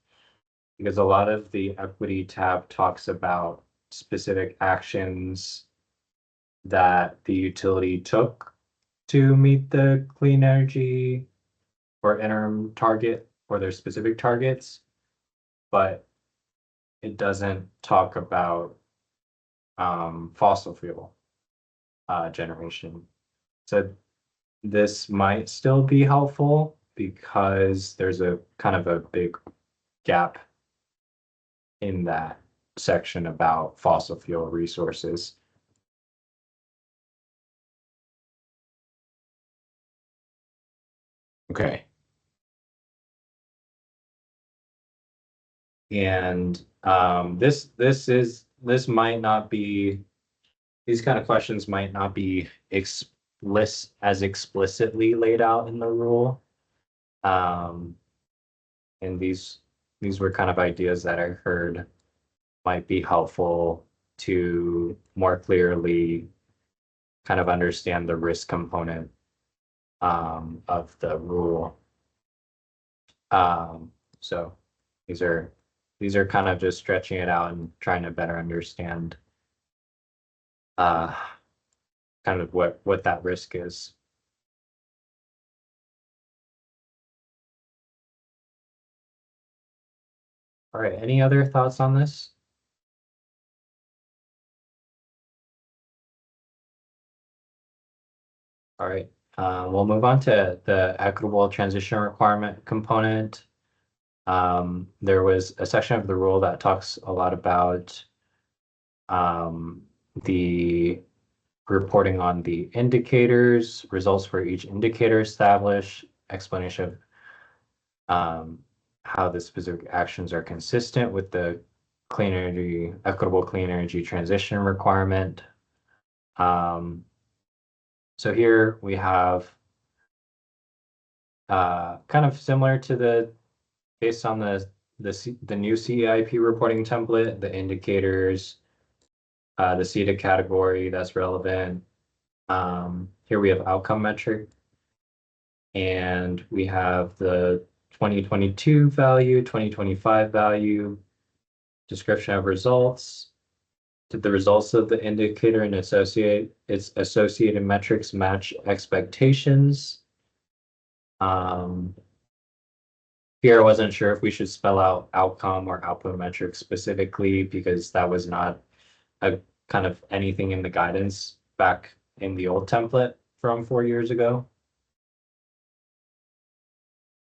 [SPEAKER 1] because a lot of the equity tab talks about specific actions that the utility took to meet the clean energy or interim target or their specific targets, but it doesn't talk about fossil fuel generation. So this might still be helpful because there's a kind of a big gap in that section about fossil fuel resources.
[SPEAKER 11] Okay.
[SPEAKER 1] And this might not be, these kind of questions might not be explicitly laid out in the rule. And these were kind of ideas that I heard might be helpful to more clearly kind of understand the risk component of the rule. So these are kind of just stretching it out and trying to better understand kind of what that risk is. All right, any other thoughts on this? All right, we'll move on to the equitable transition requirement component. There was a section of the rule that talks a lot about the reporting on the indicators, results for each indicator established, explanation of how the specific actions are consistent with the equitable clean energy transition requirement. So here we have kind of similar to based on the new CEIP reporting template, the indicators, the CETA category that's relevant. Here we have outcome metric, and we have the 2022 value, 2025 value, description of results. Did the results of the indicator and its associated metrics match expectations? Here I wasn't sure if we should spell out outcome or output metrics specifically because that was not a kind of anything in the guidance back in the old template from 4 years ago.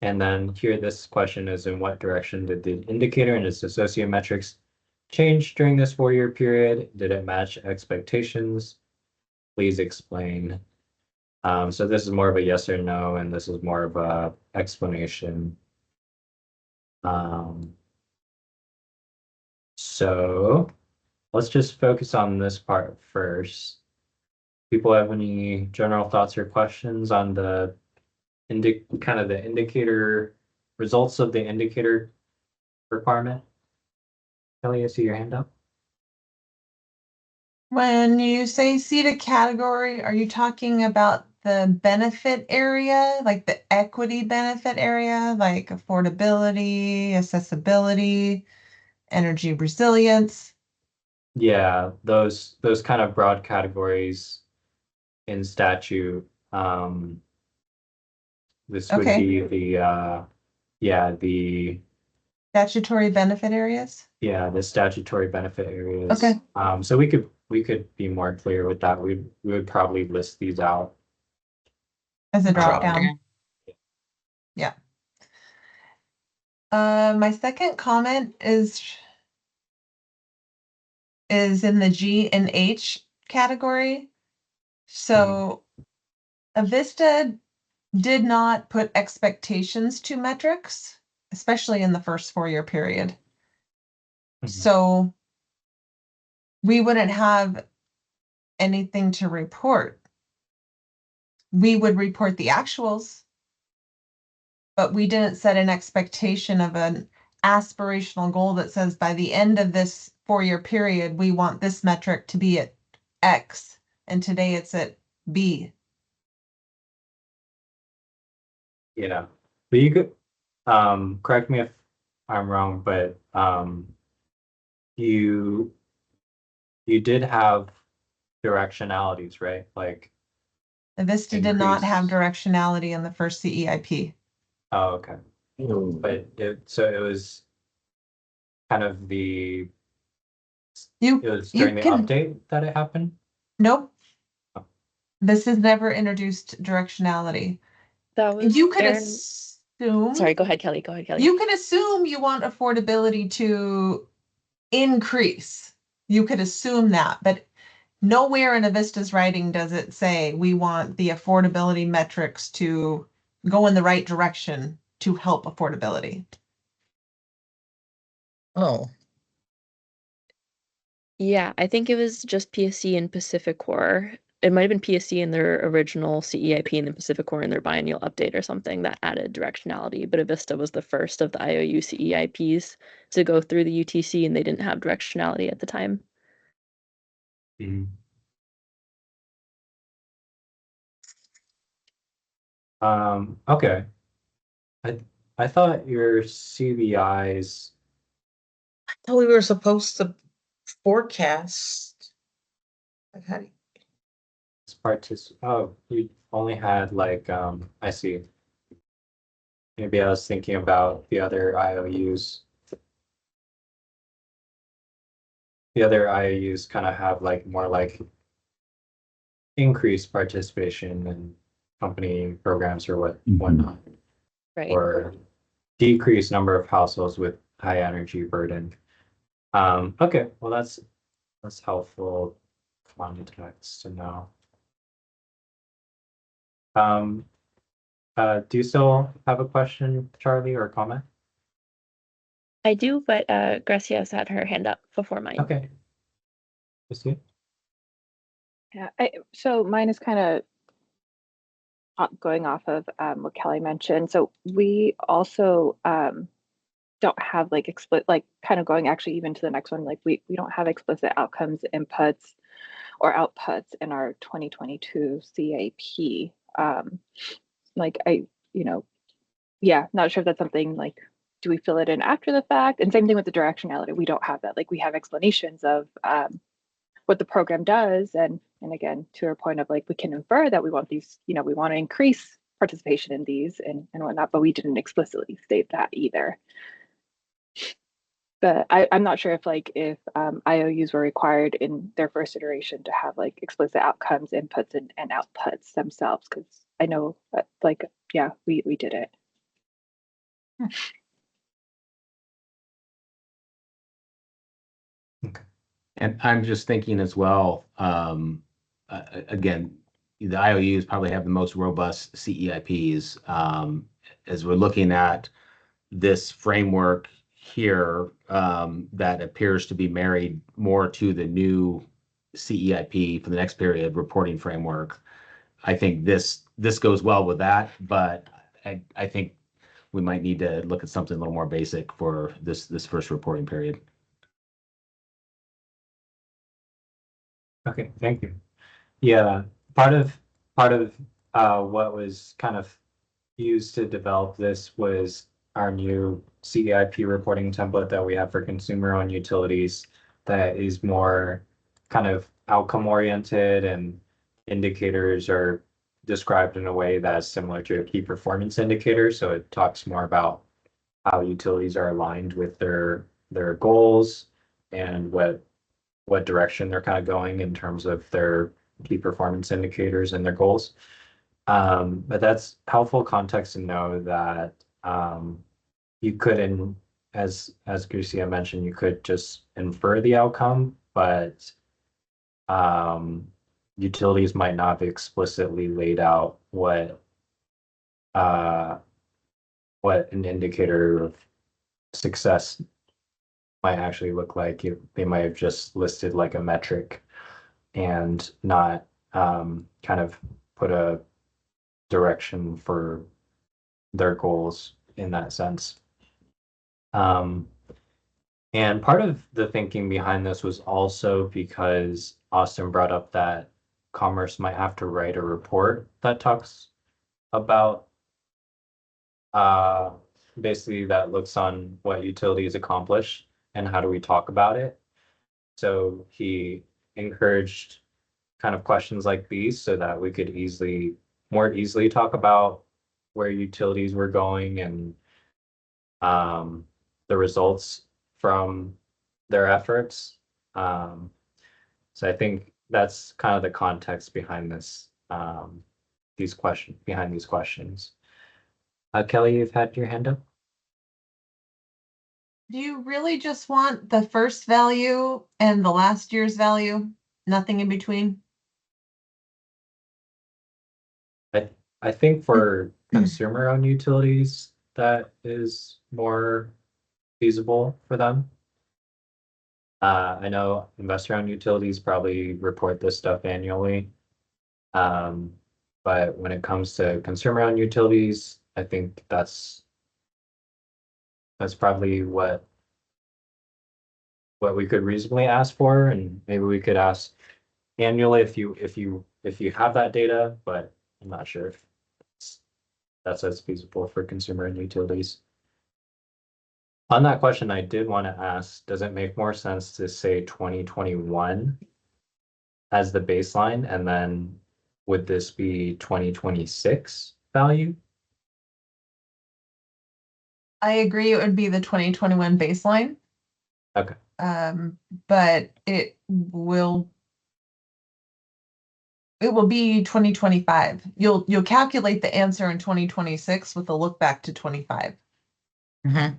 [SPEAKER 1] And then here, this question is, in what direction did the indicator and its associated metrics change during this 4-year period? Did it match expectations? Please explain. So this is more of a yes or no, and this is more of a explanation. So let's just focus on this part first. People have any general thoughts or questions on the kind of the indicator results of the indicator requirement? Kelly, I see your hand up.
[SPEAKER 7] When you say CETA category, are you talking about the benefit area, like the equity benefit area, like affordability, accessibility? energy resilience.
[SPEAKER 1] Yeah, those kind of broad categories in statute. This would
[SPEAKER 7] Okay.
[SPEAKER 1] be the
[SPEAKER 7] Statutory benefit areas.
[SPEAKER 1] the statutory benefit areas.
[SPEAKER 7] Okay.
[SPEAKER 1] So we could be more clear with that. We would probably list these out
[SPEAKER 7] As a drop
[SPEAKER 1] Drop
[SPEAKER 7] down. Yeah. My second comment is in the G and H category. So Avista did not put expectations to metrics, especially in the first 4-year period. So we wouldn't have anything to report. We would report the actuals, but we didn't set an expectation of an aspirational goal that says by the end of this 4-year period, we want this metric to be at X, and today it's at B.
[SPEAKER 1] Yeah, but you could correct me if I'm wrong, but you did have directionalities, right? Like
[SPEAKER 7] Avista did not have directionality in the first CEIP.
[SPEAKER 1] oh, okay. But it was kind of it was during the update that it happened?
[SPEAKER 7] Nope. This has never introduced directionality.
[SPEAKER 2] That was
[SPEAKER 7] You could
[SPEAKER 2] Aaron.
[SPEAKER 7] assume.
[SPEAKER 2] Sorry, go ahead, Kelly. Go ahead, Kelly.
[SPEAKER 7] You can assume you want affordability to increase. You could assume that, but nowhere in Avista's writing does it say we want the affordability metrics to go in the right direction to help affordability.
[SPEAKER 12] Oh,
[SPEAKER 2] Yeah, I think it was just PSC and Pacific Core. It might have been PSC in their original CEIP and then Pacific Core in their biennial update or something that added directionality. But Avista was the first of the IOU CEIPs to go through the UTC, and they didn't have directionality at the time.
[SPEAKER 1] Okay. I thought your CBIs.
[SPEAKER 12] I thought we were supposed to forecast. Like how do you-
[SPEAKER 1] Oh, you only had like I see. Maybe I was thinking about the other IOUs. The other IOUs kind of have like more like increased participation in company programs or whatnot.
[SPEAKER 2] Right.
[SPEAKER 1] Or decreased number of households with high energy burden. Okay, well that's helpful context to know. Do you still have a question, Charlie, or comment?
[SPEAKER 2] I do, but Gracia's had her hand up before mine.
[SPEAKER 1] Okay.
[SPEAKER 10] Yeah, so mine is kind of going off of what Kelly mentioned. So we also don't have like explicit, like kind of going actually even to the next one, like we don't have explicit outcomes, inputs, or outputs in our 2022 CAP. Like yeah, not sure if that's something like, do we fill it in after the fact? And same thing with the directionality. We don't have that. Like we have explanations of what the program does. And again, to our point of like, we can infer that we want these, we want to increase participation in these and whatnot, but we didn't explicitly state that either. But I'm not sure if IOUs were required in their first iteration to have like explicit outcomes, inputs, and outputs themselves, because I know that we did it.
[SPEAKER 11] Okay. And I'm just thinking as well, again, the IOUs probably have the most robust CEIPs. As we're looking at this framework here, that appears to be married more to the new CEIP for the next period reporting framework. I think this goes well with that, but I think we might need to look at something a little more basic for this first reporting period.
[SPEAKER 1] Okay, thank you. Yeah, part of what was kind of used to develop this was our new CEIP reporting template that we have for consumer-owned utilities that is more kind of outcome oriented, and indicators are described in a way that is similar to a key performance indicator. So it talks more about how utilities are aligned with their goals and what direction they're kind of going in terms of their key performance indicators and their goals. But that's helpful context to know that you could, as Garcia mentioned, you could just infer the outcome, but utilities might not be explicitly laid out what an indicator of success might actually look like. They might have just listed like a metric and not kind of put a direction for their goals in that sense. And part of the thinking behind this was also because Austin brought up that Commerce might have to write a report that talks about basically that looks on what utilities accomplish and how do we talk about it. So he encouraged kind of questions like these so that we could more easily talk about where utilities were going and the results from their efforts. So I think that's kind of the context behind this, these questions. Kelly, you've had your hand up.
[SPEAKER 7] Do you really just want the first value and the last year's value? Nothing in between?
[SPEAKER 1] I think for consumer-owned utilities, that is more feasible for them. I know investor-owned utilities probably report this stuff annually. But when it comes to consumer-owned utilities, I think that's probably what we could reasonably ask for, and maybe we could ask annually if you have that data, but I'm not sure if that's as feasible for consumer and utilities. On that question, I did want to ask, does it make more sense to say 2021 as the baseline, and then would this be 2026 value?
[SPEAKER 7] I agree, it would be the 2021 baseline.
[SPEAKER 1] Okay.
[SPEAKER 7] But it will be 2025. You'll calculate the answer in 2026 with a look back to 25.
[SPEAKER 12] Mm-hmm.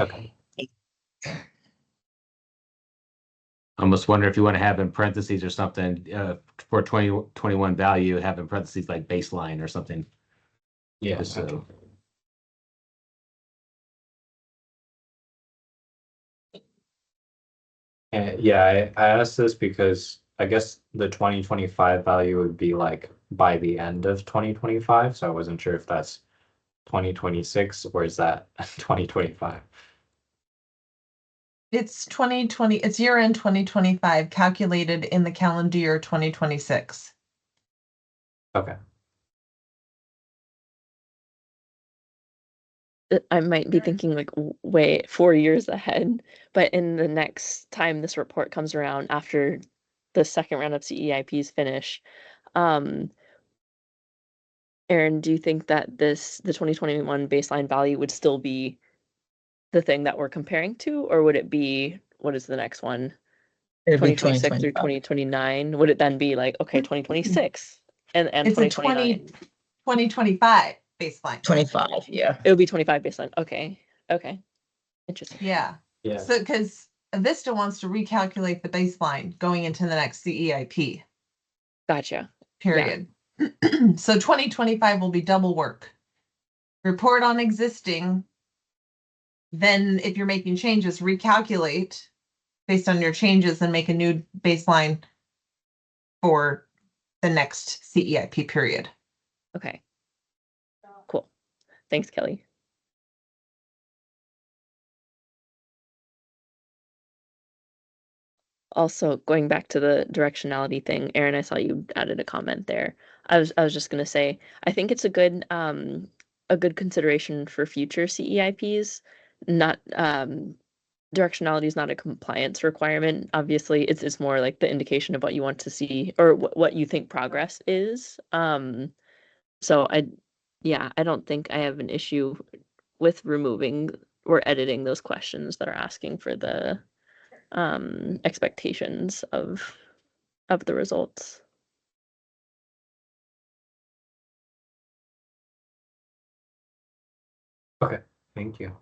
[SPEAKER 1] Okay.
[SPEAKER 11] I almost wonder if you want to have in parentheses or something for 2021 value, have in parentheses like baseline or something.
[SPEAKER 1] Yeah.
[SPEAKER 11] So.
[SPEAKER 1] And yeah, I asked this because I guess the 2025 value would be like by the end of 2025. So I wasn't sure if that's 2026 or is that 2025?
[SPEAKER 7] It's 2020, it's year-end 2025 calculated in the calendar year 2026.
[SPEAKER 1] Okay.
[SPEAKER 2] I might be thinking like way 4 years ahead, but in the next time this report comes around after the second round of CEIPs finish, Aaron, do you think that the 2021 baseline value would still be the thing that we're comparing to, or would it be, what is the next one?
[SPEAKER 12] It'd be
[SPEAKER 2] 2026 through 2029? Would it then be like, okay, 2026 and
[SPEAKER 7] It's
[SPEAKER 2] 2029?
[SPEAKER 7] 2025 baseline.
[SPEAKER 12] 25, yeah.
[SPEAKER 2] It would be 25 baseline. Okay. Interesting.
[SPEAKER 7] Yeah.
[SPEAKER 1] Yeah.
[SPEAKER 7] So because Avista wants to recalculate the baseline going into the next CEIP.
[SPEAKER 2] Gotcha.
[SPEAKER 7] Period. Yeah. So 2025 will be double work. Report on existing. Then if you're making changes, recalculate based on your changes and make a new baseline for the next CEIP period.
[SPEAKER 2] Okay. Cool. Thanks, Kelly. Also, going back to the directionality thing, Aaron, I saw you added a comment there. I was just gonna say, I think it's a good a good consideration for future CEIPs. Not directionality is not a compliance requirement. Obviously, it's more like the indication of what you want to see or what you think progress is. So I don't think I have an issue with removing or editing those questions that are asking for the expectations of the results.
[SPEAKER 1] Okay, thank you.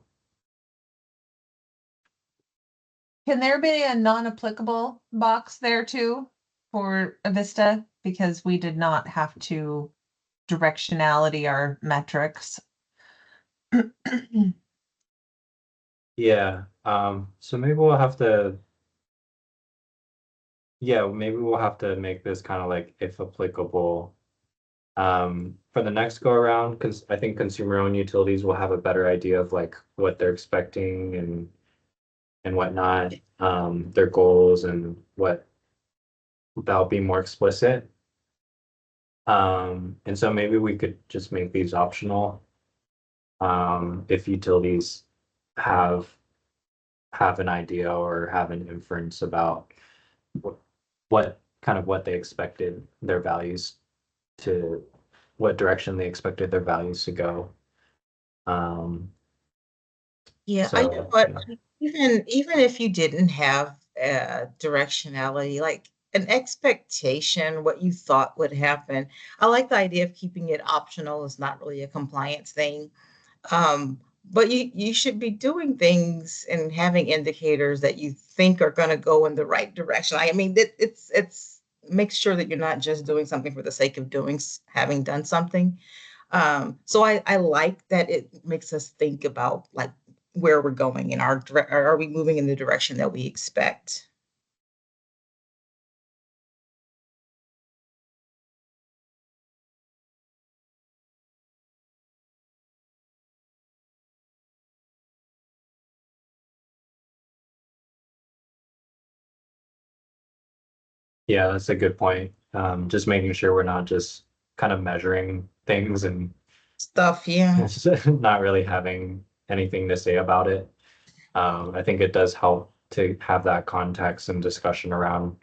[SPEAKER 7] Can there be a non-applicable box there too for Avista? Because we did not have to directionality our metrics.
[SPEAKER 1] Yeah, so maybe we'll have to, maybe we'll have to make this kind of like if applicable. For the next go around, because I think consumer-owned utilities will have a better idea of like what they're expecting and whatnot, their goals and what that'll be more explicit. And so maybe we could just make these optional. If utilities have an idea or have an inference about what kind of what they expected their values to, what direction they expected their values to go.
[SPEAKER 12] Yeah, I know, but even if you didn't have directionality, like an expectation, what you thought would happen. I like the idea of keeping it optional. It's not really a compliance thing. But you should be doing things and having indicators that you think are going to go in the right direction. I mean, it's make sure that you're not just doing something for the sake of having done something. So I like that it makes us think about like where we're going in are we moving in the direction that we expect?
[SPEAKER 1] Yeah, that's a good point. Just making sure we're not just kind of measuring things and
[SPEAKER 12] Stuff, yeah.
[SPEAKER 1] not really having anything to say about it. I think it does help to have that context and discussion around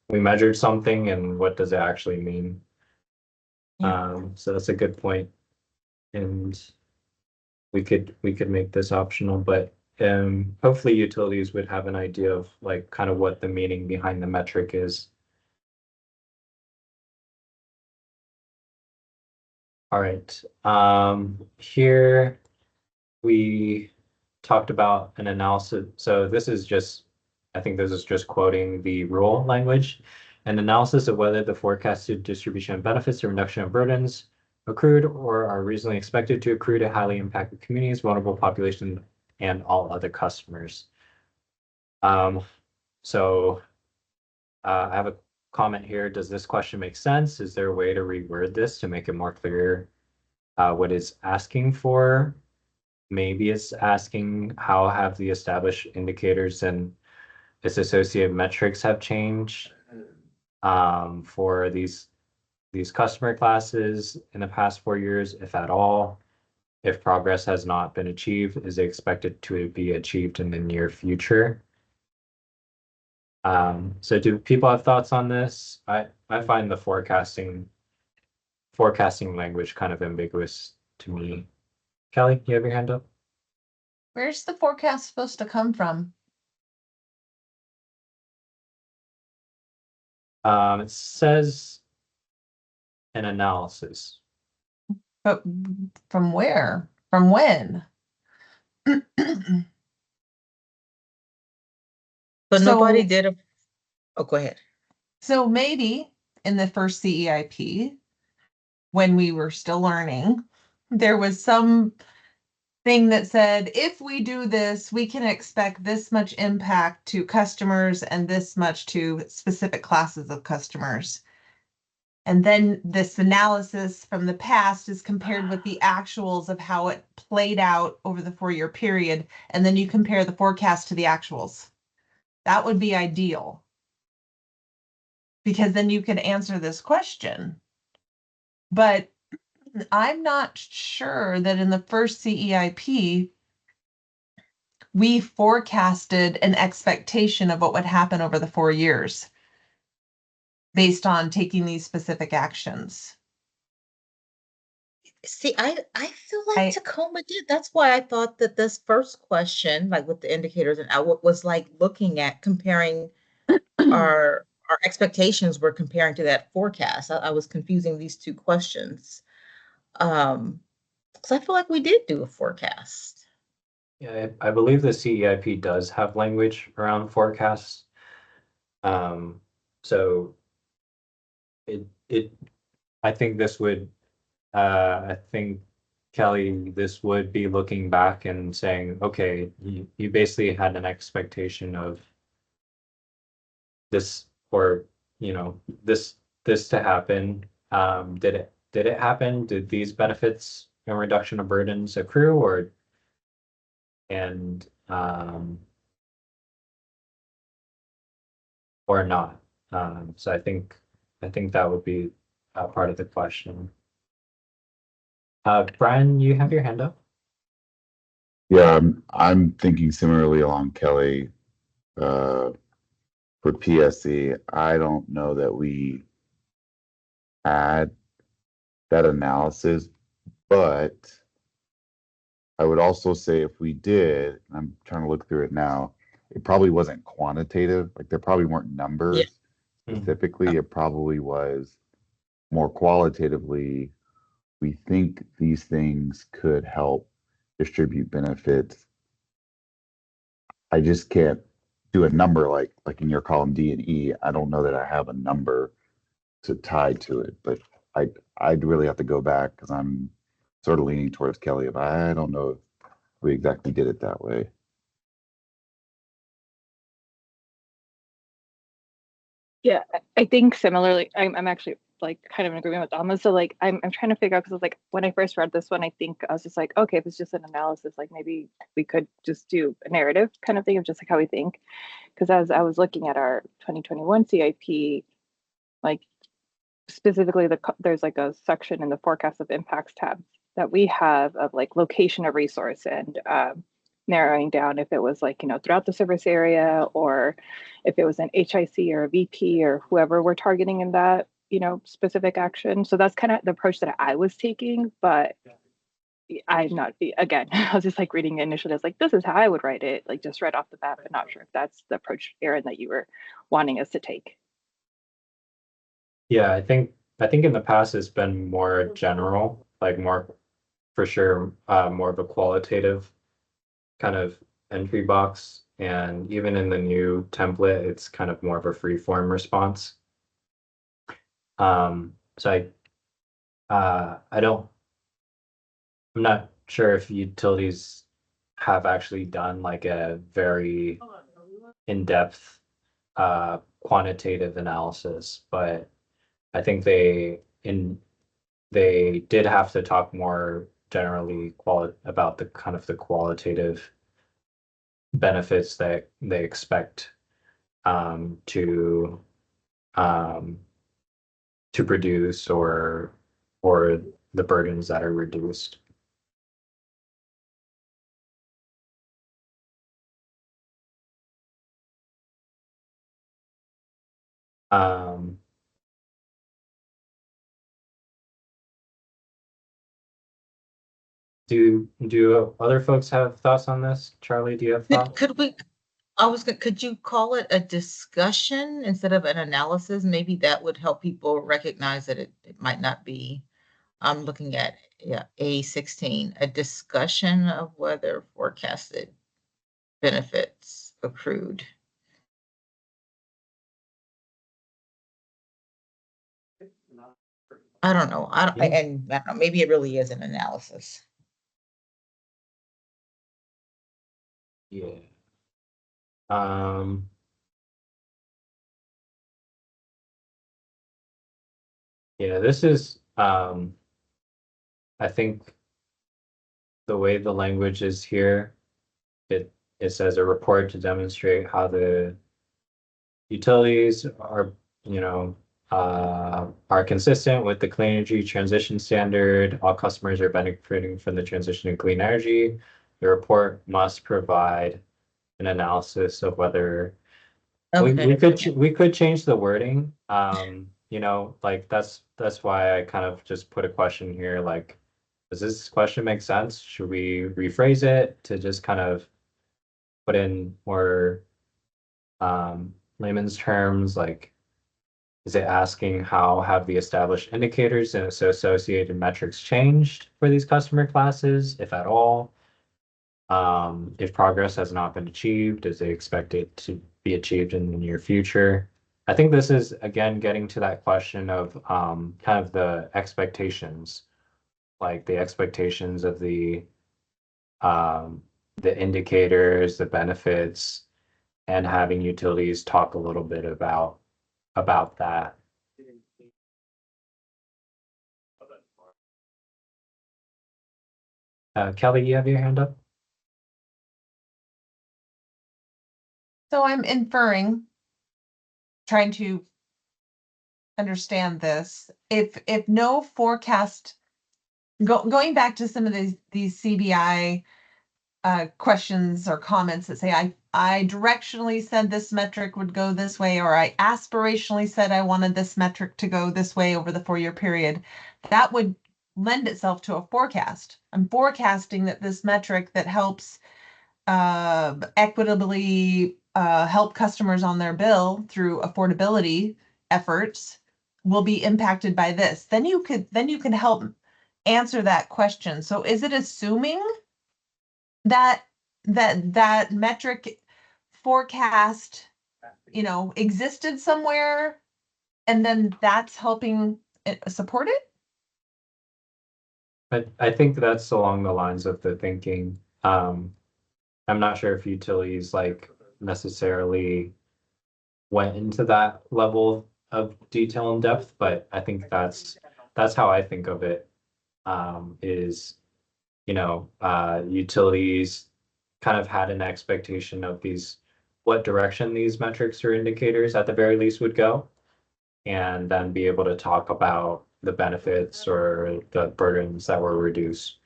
[SPEAKER 1] we measured something and what does it actually mean. So that's a good point. And we could make this optional, but hopefully utilities would have an idea of like kind of what the meaning behind the metric is. All right. Here we talked about an analysis. So this is just, I think this is just quoting the rule language. An analysis of whether the forecasted distribution of benefits or reduction of burdens accrued or are reasonably expected to accrue to highly impacted communities, vulnerable population, and all other customers. So I have a comment here. Does this question make sense? Is there a way to reword this to make it more clear what it's asking for? Maybe it's asking how have the established indicators and its associated metrics have changed for these customer classes in the past 4 years, if at all. If progress has not been achieved, is it expected to be achieved in the near future? So do people have thoughts on this? I find the forecasting language kind of ambiguous to me. Kelly, you have your hand up?
[SPEAKER 7] Where's the forecast supposed to come from?
[SPEAKER 1] It says an analysis.
[SPEAKER 7] But from where? From when?
[SPEAKER 12] But
[SPEAKER 7] So-
[SPEAKER 12] nobody did a, oh, go ahead.
[SPEAKER 7] So maybe in the first CEIP, when we were still learning, there was some thing that said, if we do this, we can expect this much impact to customers and this much to specific classes of customers. And then this analysis from the past is compared with the actuals of how it played out over the 4-year period. And then you compare the forecast to the actuals. That would be ideal. Because then you could answer this question. But I'm not sure that in the first CEIP we forecasted an expectation of what would happen over the 4 years based on taking these specific actions.
[SPEAKER 12] See, I feel like Tacoma did. That's why I thought that this first question, like with the indicators, and was like looking at comparing our expectations were comparing to that forecast. I was confusing these two questions. Because I feel like we did do a forecast.
[SPEAKER 1] Yeah, I believe the CEIP does have language around forecasts. So I think this would, I think Kelly, this would be looking back and saying, okay, you basically had an expectation of this, or this to happen. Did it happen? Did these benefits and reduction of burdens accrue, or or not? So I think that would be part of the question. Brian, you have your hand up.
[SPEAKER 13] Yeah, I'm thinking similarly along Kelly. For PSC, I don't know that we had that analysis, but I would also say if we did, I'm trying to look through it now, it probably wasn't quantitative. Like there probably weren't numbers specifically. It probably was more qualitatively. We think these things could help distribute benefits. I just can't do a number like in your column D and E. I don't know that I have a number to tie to it, but I'd really have to go back because I'm sort of leaning towards Kelly. If I don't know if we exactly did it that way.
[SPEAKER 10] Yeah, I think similarly, I'm actually like kind of in agreement with Alma. So like I'm trying to figure out, because like when I first read this one, I think I was just like, okay, if it's just an analysis, like maybe we could just do a narrative kind of thing of just like how we think. Because as I was looking at our 2021 CIP, like specifically there's like a section in the forecast of impacts tab that we have of like location of resource and narrowing down if it was like, throughout the service area, or if it was an HIC or a VP or whoever we're targeting in that, specific action. So that's kind of the approach that I was taking, but I'm not, again, I was just like reading it initially. I was like, this is how I would write it, like just right off the bat, but not sure if that's the approach, Aaron, that you were wanting us to take.
[SPEAKER 1] Yeah, I think in the past it's been more general, like more for sure, more of a qualitative kind of entry box. And even in the new template, it's kind of more of a free form response. So I'm not sure if utilities have actually done like a very in-depth quantitative analysis, but I think they did have to talk more generally about the kind of the qualitative benefits that they expect to produce, or the burdens that are reduced. Do other folks have thoughts on this? Charlie, do you have thoughts?
[SPEAKER 12] Could you call it a discussion instead of an analysis? Maybe that would help people recognize that it might not be. I'm looking at A16, a discussion of whether forecasted benefits accrued. I don't know. I don't know, maybe it really is an analysis.
[SPEAKER 1] Yeah. Yeah, this is I think the way the language is here, it says a report to demonstrate how the utilities are, are consistent with the clean energy transition standard. All customers are benefiting from the transition to clean energy. The report must provide an analysis of whether we could change the wording. You know, like that's why I kind of just put a question here, like, does this question make sense? Should we rephrase it to just kind of put in more layman's terms, like, is it asking how have the established indicators and associated metrics changed for these customer classes, if at all? If progress has not been achieved, is it expected to be achieved in the near future? I think this is, again, getting to that question of kind of the expectations, like the expectations of the indicators, the benefits, and having utilities talk a little bit about that. Kelly, you have your hand up?
[SPEAKER 7] So I'm inferring, trying to understand this. If no forecast, going back to some of these CBI questions or comments that say I directionally said this metric would go this way, or I aspirationally said I wanted this metric to go this way over the 4-year period, that would lend itself to a forecast. I'm forecasting that this metric that helps equitably help customers on their bill through affordability efforts will be impacted by this. Then you can help answer that question. So is it assuming that metric forecast, existed somewhere, and then that's helping support it?
[SPEAKER 1] But I think that's along the lines of the thinking. I'm not sure if utilities like necessarily went into that level of detail and depth, but I think that's how I think of it. Is utilities kind of had an expectation of what direction these metrics or indicators at the very least would go, and then be able to talk about the benefits or the burdens that were reduced.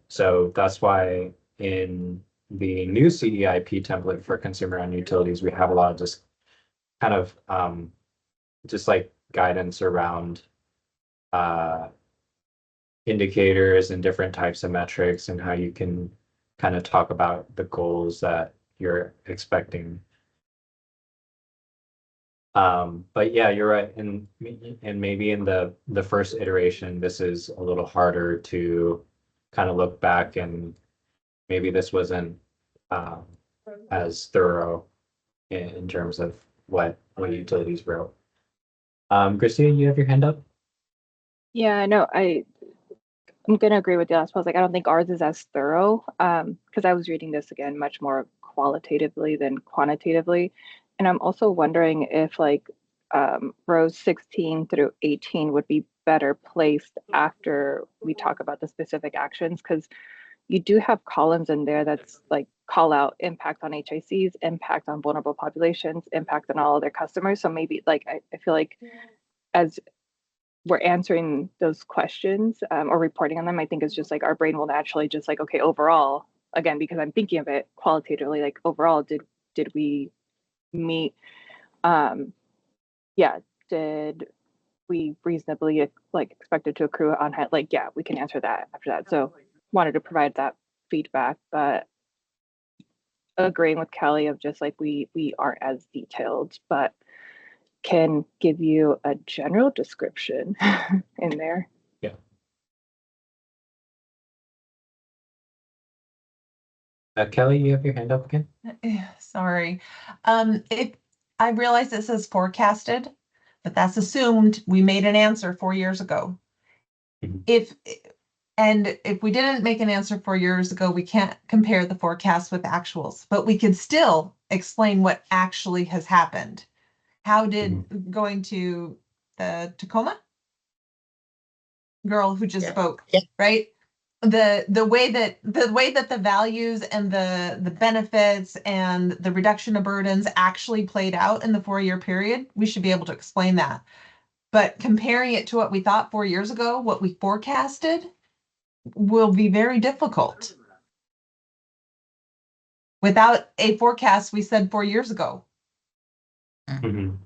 [SPEAKER 1] So that's why in the new CEIP template for consumer and utilities, we have a lot of just kind of just like guidance around indicators and different types of metrics and how you can kind of talk about the goals that you're expecting. But yeah, you're right. And maybe in the first iteration, this is a little harder to kind of look back, and maybe this wasn't as thorough in terms of what utilities wrote. Christina, you have your hand up?
[SPEAKER 10] Yeah, I know. I'm gonna agree with the last post. Like, I don't think ours is as thorough, because I was reading this again much more qualitatively than quantitatively, and I'm also wondering if rows 16 through 18 would be better placed after we talk about the specific actions, because you do have columns in there that's like call out impact on HICs, impact on vulnerable populations, impact on all of their customers. So maybe I feel like as we're answering those questions or reporting on them, I think it's just like our brain will naturally just like, okay, overall, again, because I'm thinking of it qualitatively, like overall, did we meet, did we reasonably expected to accrue on height? Like, yeah, we can answer that after that. So wanted to provide that feedback, but agreeing with Kelly of just like we aren't as detailed, but can give you a general description in there.
[SPEAKER 1] Yeah. Kelly, you have your hand up again?
[SPEAKER 7] Sorry. I realize it says forecasted, but that's assumed we made an answer 4 years ago.
[SPEAKER 1] Mhm.
[SPEAKER 7] If we didn't make an answer 4 years ago, we can't compare the forecast with actuals, but we could still explain what actually has happened. How did going to the Tacoma girl who just spoke, right? the way that the values and the benefits and the reduction of burdens actually played out in the 4-year period, we should be able to explain that. But comparing it to what we thought 4 years ago, what we forecasted, will be very difficult without a forecast we said 4 years ago.
[SPEAKER 1] Mhm.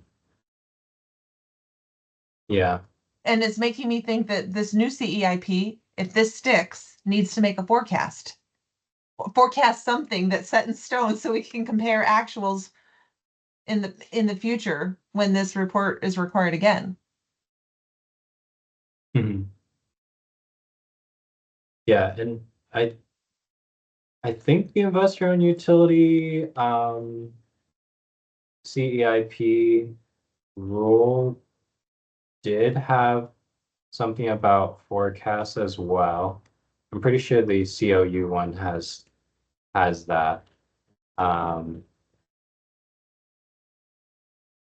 [SPEAKER 1] Yeah.
[SPEAKER 7] And it's making me think that this new CEIP, if this sticks, needs to make a forecast something that's set in stone so we can compare actuals in the future when this report is required again.
[SPEAKER 1] Mhm. Yeah, and I think the investor-owned utility CEIP rule did have something about forecasts as well. I'm pretty sure the COU one has that. And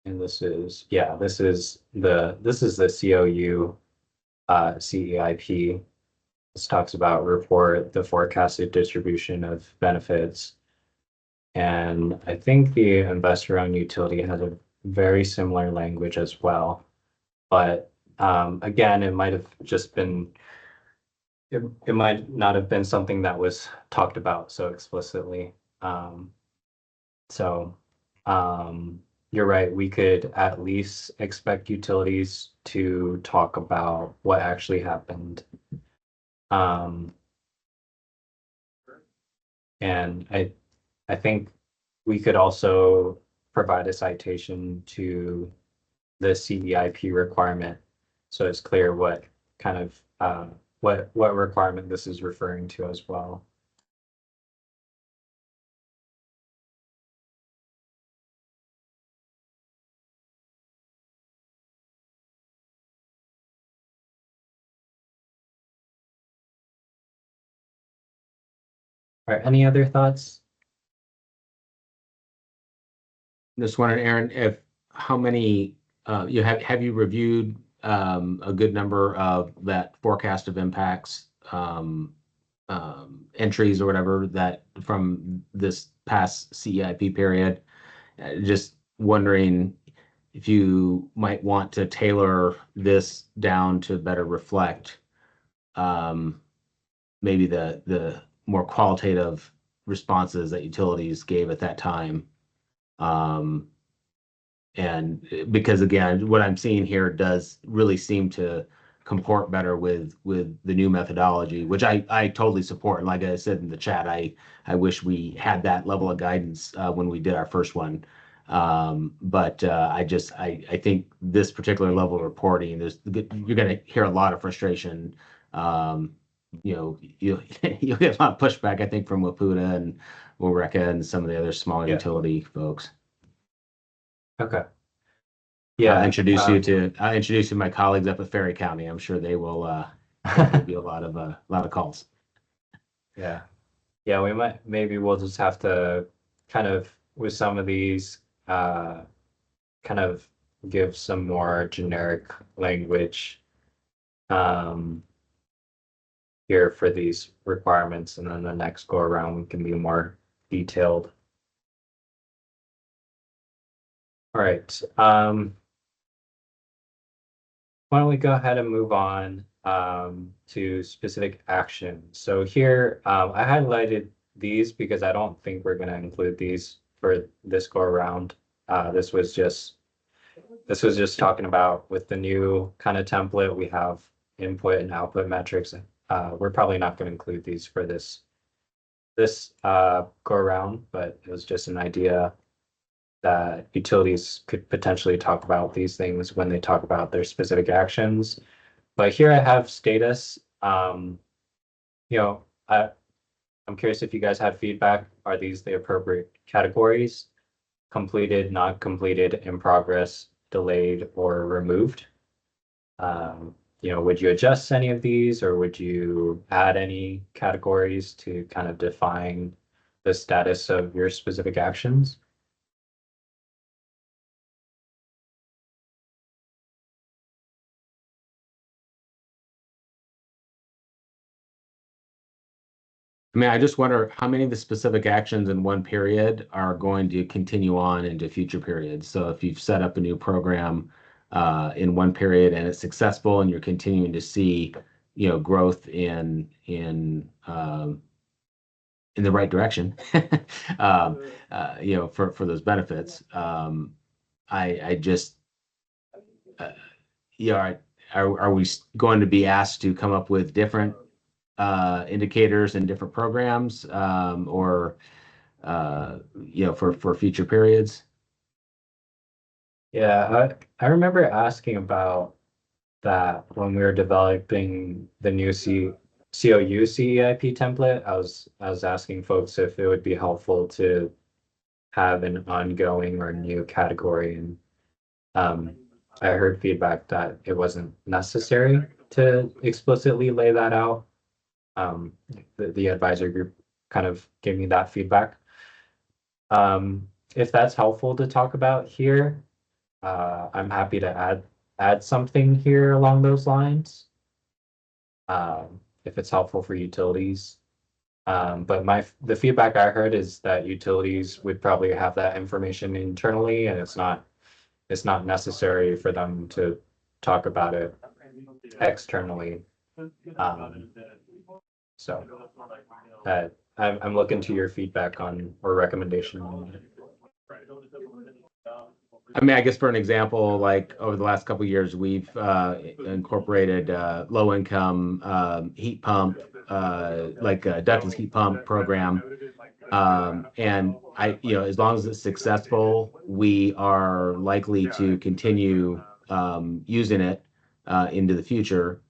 [SPEAKER 1] this is the COU CEIP. This talks about report the forecasted distribution of benefits. And I think the investor-owned utility has a very similar language as well. But again, it might have just been, it might not have been something that was talked about so explicitly. So you're right, we could at least expect utilities to talk about what actually happened. And I think we could also provide a citation to the CEIP requirement, so it's clear what kind of what requirement this is referring to as well. All right, any other thoughts?
[SPEAKER 11] Just wondering, Aaron, if how many you have you reviewed a good number of that forecast of impacts entries or whatever that from this past CEIP period? Just wondering if you might want to tailor this down to better reflect maybe the more qualitative responses that utilities gave at that time. And because again, what I'm seeing here does really seem to comport better with the new methodology, which I totally support. And like I said in the chat, I wish we had that level of guidance when we did our first one. But I think this particular level of reporting, you're going to hear a lot of frustration. You'll get a lot of pushback, I think, from Wapuda and Wilreka and some of the other smaller utility folks.
[SPEAKER 1] Okay. Yeah.
[SPEAKER 11] I'll introduce you to my colleagues up at Ferry County. I'm sure they will give you a lot of calls.
[SPEAKER 1] Yeah. Yeah, maybe we'll just have to kind of with some of these kind of give some more generic language here for these requirements, and then the next go around we can be more detailed. All right. Why don't we go ahead and move on to specific actions. So here I highlighted these because I don't think we're going to include these for this go around. This was just talking about with the new kind of template, we have input and output metrics. We're probably not going to include these for this go around, but it was just an idea that utilities could potentially talk about these things when they talk about their specific actions. But here I have status. I'm curious if you guys had feedback. Are these the appropriate categories? Completed, not completed, in progress, delayed, or removed? Would you adjust any of these, or would you add any categories to kind of define the status of your specific actions?
[SPEAKER 11] I mean, I just wonder how many of the specific actions in one period are going to continue on into future periods. So if you've set up a new program in one period and it's successful and you're continuing to see, growth in the right direction, for those benefits. I just, are we going to be asked to come up with different indicators and different programs, or for future periods?
[SPEAKER 1] Yeah, I remember asking about that when we were developing the new COU CEIP template. I was asking folks if it would be helpful to have an ongoing or new category, and I heard feedback that it wasn't necessary to explicitly lay that out. The advisory group kind of gave me that feedback. If that's helpful to talk about here, I'm happy to add something here along those lines. If it's helpful for utilities. But the feedback I heard is that utilities would probably have that information internally, and it's not necessary for them to talk about it externally. So I'm looking to your feedback on or recommendation on it.
[SPEAKER 11] I mean, I guess for an example, like over the last couple of years, we've incorporated low income heat pump, like a ductless heat pump program. And as long as it's successful, we are likely to continue using it into the future.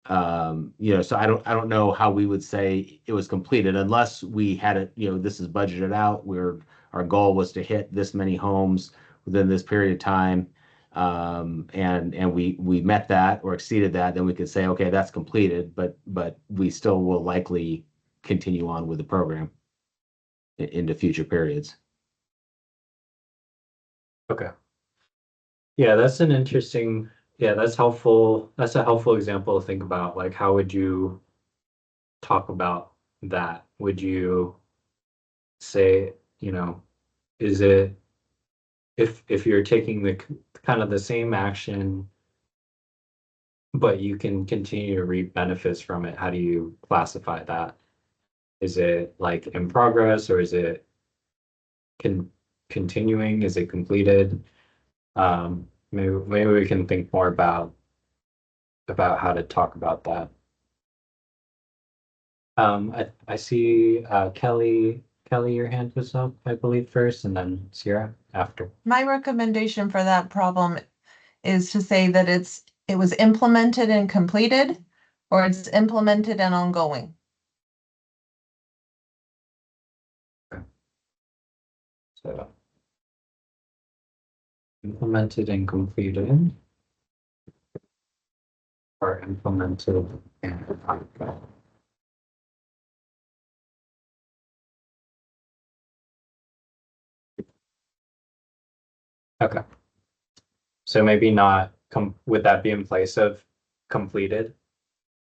[SPEAKER 11] So I don't know how we would say it was completed unless we had it, this is budgeted out, where our goal was to hit this many homes within this period of time. And we met that or exceeded that, then we could say, okay, that's completed, but we still will likely continue on with the program into future periods.
[SPEAKER 1] Okay. Yeah, that's an interesting, that's helpful. That's a helpful example to think about. Like, how would you talk about that? Would you say, is it, if you're taking the kind of the same action, but you can continue to reap benefits from it, how do you classify that? Is it like in progress, or is it continuing? Is it completed? Maybe we can think more about how to talk about that. I see Kelly, your hand was up, I believe, first, and then Sierra after.
[SPEAKER 7] My recommendation for that problem is to say that it was implemented and completed, or it's implemented and ongoing.
[SPEAKER 1] So implemented and completed, or implemented and ongoing. Okay. So maybe not would that be in place of completed?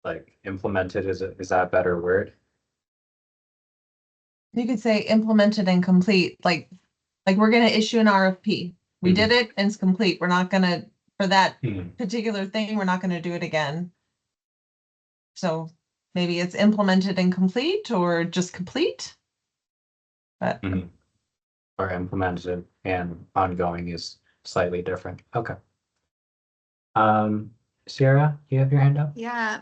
[SPEAKER 1] Like implemented, is that a better word?
[SPEAKER 7] You could say implemented and complete, like we're going to issue an RFP. We did it and it's complete. We're not going to, for that particular thing, we're not going to do it again. So maybe it's implemented and complete, or just complete. But
[SPEAKER 1] or implemented and ongoing is slightly different. Okay. Sierra, you have your hand up?
[SPEAKER 3] Yeah,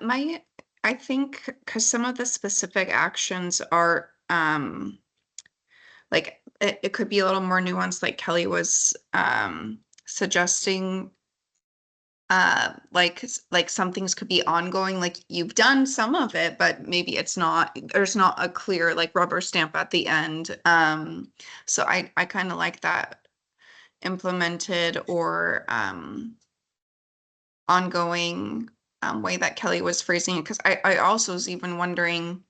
[SPEAKER 3] I think because some of the specific actions are like it could be a little more nuanced, like Kelly was suggesting. Like some things could be ongoing, like you've done some of it, but maybe there's not a clear like rubber stamp at the end. So I kind of like that implemented or ongoing way that Kelly was phrasing it, because I also was even wondering,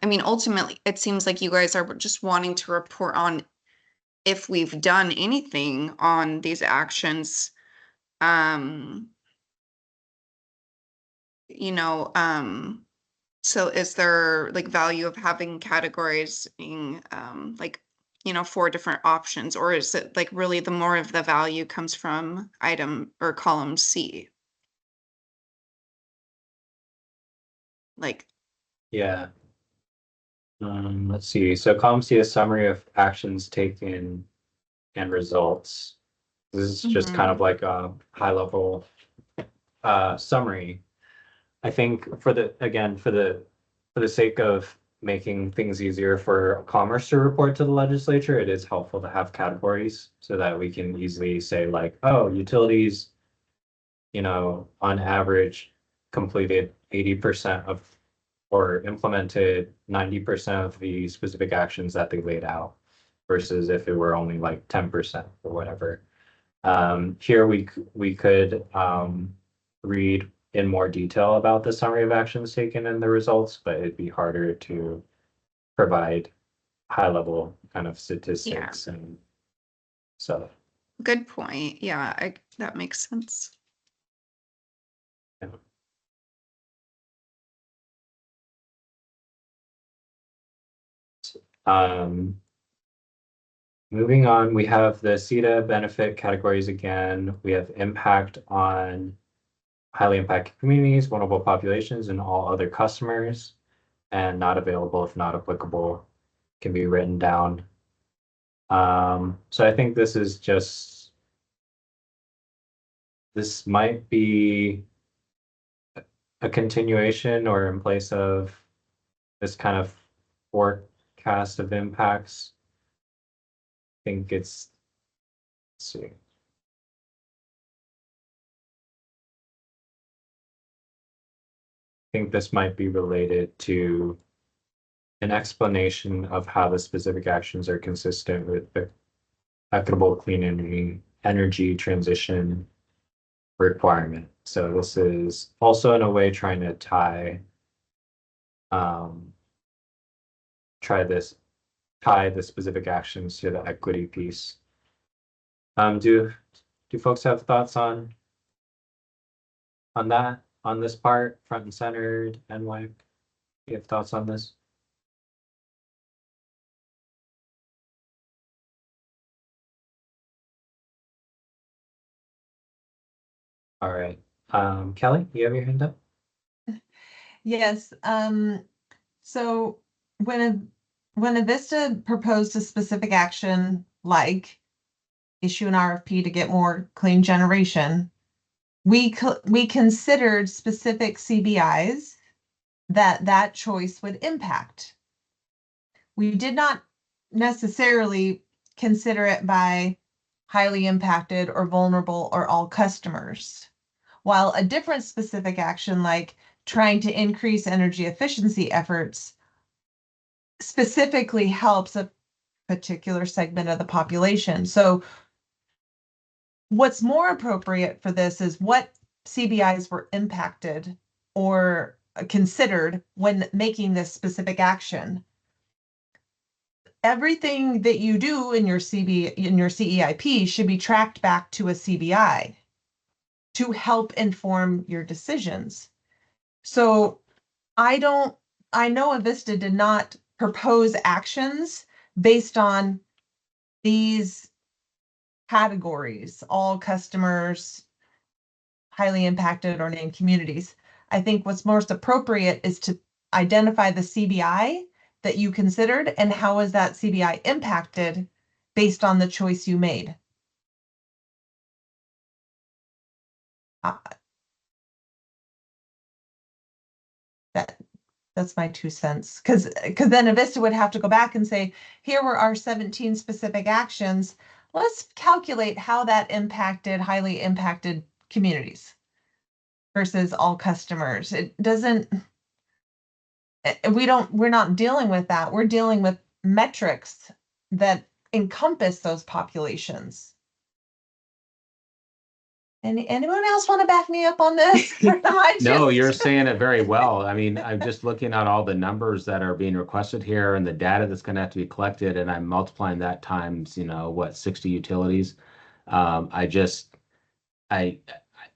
[SPEAKER 3] I mean, ultimately it seems like you guys are just wanting to report on if we've done anything on these actions. You know, So is there like value of having categories being like, 4 different options, or is it like really the more of the value comes from item or column C? Like,
[SPEAKER 1] Yeah. Let's see. So column C is summary of actions taken and results. This is just kind of
[SPEAKER 3] mhm.
[SPEAKER 1] like a high level summary. I think for the sake of making things easier for commerce to report to the legislature, it is helpful to have categories so that we can easily say like, oh, utilities, on average completed 80% of or implemented 90% of the specific actions that they laid out versus if it were only like 10% or whatever. Here we could read in more detail about the summary of actions taken and the results, but it'd be harder to provide high level kind of
[SPEAKER 3] Yeah,
[SPEAKER 1] statistics and stuff.
[SPEAKER 3] good point. Yeah, that makes sense.
[SPEAKER 1] Yeah. Um, Moving on, we have the CETA benefit categories again. We have impact on highly impacted communities, vulnerable populations, and all other customers, and not available if not applicable can be written down. So I think this might be a continuation or in place of this kind of forecast of impacts. I think let's see. I think this might be related to an explanation of how the specific actions are consistent with the equitable clean energy transition requirement. So this is also in a way trying to um, tie the specific actions to the equity piece. Do folks have thoughts on this part, front and centered, and why? You have thoughts on this? All right. Kelly, you have your hand up?
[SPEAKER 7] Yes. So when a Vista proposed a specific action like issue an RFP to get more clean generation, we considered specific CBIs that choice would impact. We did not necessarily consider it by highly impacted or vulnerable or all customers. While a different specific action like trying to increase energy efficiency efforts specifically helps a particular segment of the population. So what's more appropriate for this is what CBIs were impacted or considered when making this specific action. Everything that you do in your CEIP should be tracked back to a CBI to help inform your decisions. So I know Avista did not propose actions based on these categories, all customers, highly impacted or named communities. I think what's most appropriate is to identify the CBI that you considered and how is that CBI impacted based on the choice you made. That's my 2 cents. Because then Avista would have to go back and say, here were our 17 specific actions. Let's calculate how that impacted highly impacted communities versus all customers. It doesn't, we're not dealing with that. We're dealing with metrics that encompass those populations. Anyone else want to back me up on this?
[SPEAKER 11] No, you're saying it very well. I mean, I'm just looking at all the numbers that are being requested here and the data that's going to have to be collected, and I'm multiplying that times, 60 utilities. I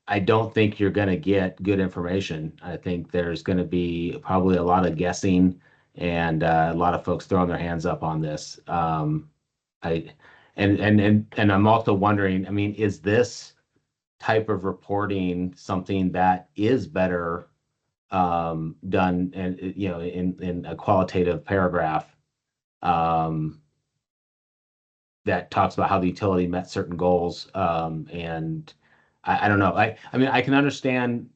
[SPEAKER 11] I don't think you're going to get good information. I think there's going to be probably a lot of guessing and a lot of folks throwing their hands up on this. I and I'm also wondering, I mean, is this type of reporting something that is better done and in a qualitative paragraph that talks about how the utility met certain goals. And I don't know. I mean, I can understand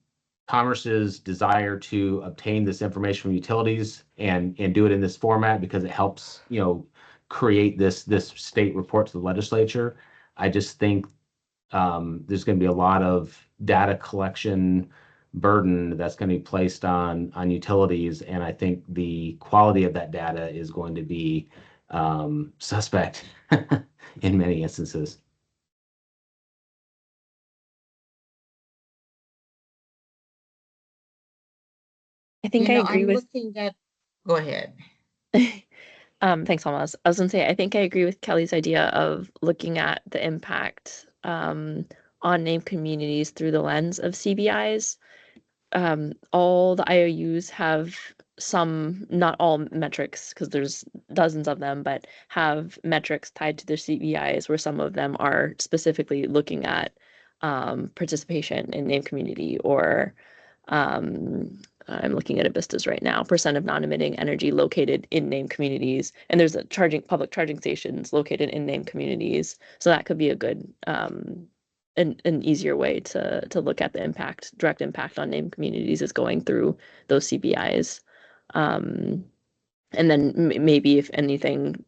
[SPEAKER 11] Commerce's desire to obtain this information from utilities and do it in this format because it helps, create this state report to the legislature. I just think there's going to be a lot of data collection burden that's going to be placed on utilities, and I think the quality of that data is going to be suspect in many instances.
[SPEAKER 2] I think I agree
[SPEAKER 12] I'm
[SPEAKER 2] with.
[SPEAKER 12] looking at. Go ahead.
[SPEAKER 2] Thanks, Almas. I was gonna say, I think I agree with Kelly's idea of looking at the impact on named communities through the lens of CBIs. All the IOUs have some, not all metrics, because there's dozens of them, but have metrics tied to their CBIs where some of them are specifically looking at participation in named community or I'm looking at Avistas right now, percent of non-emitting energy located in named communities. And there's public charging stations located in named communities. So that could be a good, an easier way to look at the direct impact on named communities is going through those CBIs. And then maybe if anything,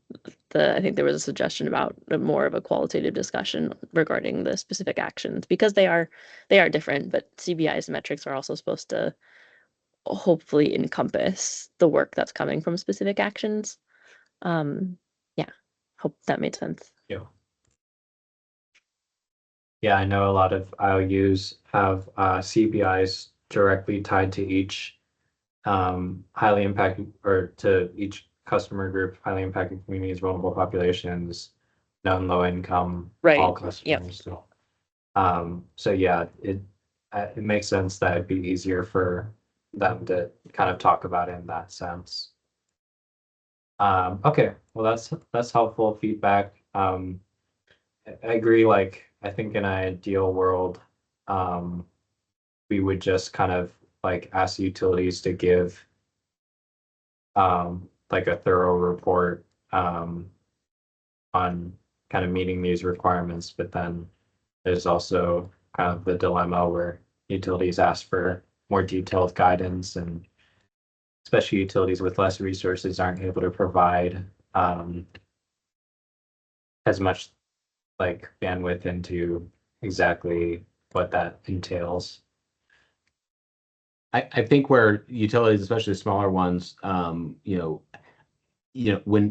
[SPEAKER 2] I think there was a suggestion about more of a qualitative discussion regarding the specific actions because they are different, but CBI's metrics are also supposed to hopefully encompass the work that's coming from specific actions. Yeah, hope that made sense.
[SPEAKER 1] Yeah. Yeah, I know a lot of IOUs have CBIs directly tied to each highly impacted or to each customer group, highly impacted communities, vulnerable populations, known low income, all
[SPEAKER 2] Right. Yep.
[SPEAKER 1] customers. So yeah, it makes sense that it'd be easier for them to kind of talk about it in that sense. Okay, well that's helpful feedback. I agree. Like I think in an ideal world, we would just kind of like ask the utilities to give like a thorough report on kind of meeting these requirements, but then there's also kind of the dilemma where utilities ask for more detailed guidance, and especially utilities with less resources aren't able to provide as much like bandwidth into exactly what that entails.
[SPEAKER 11] I think where utilities, especially smaller ones, when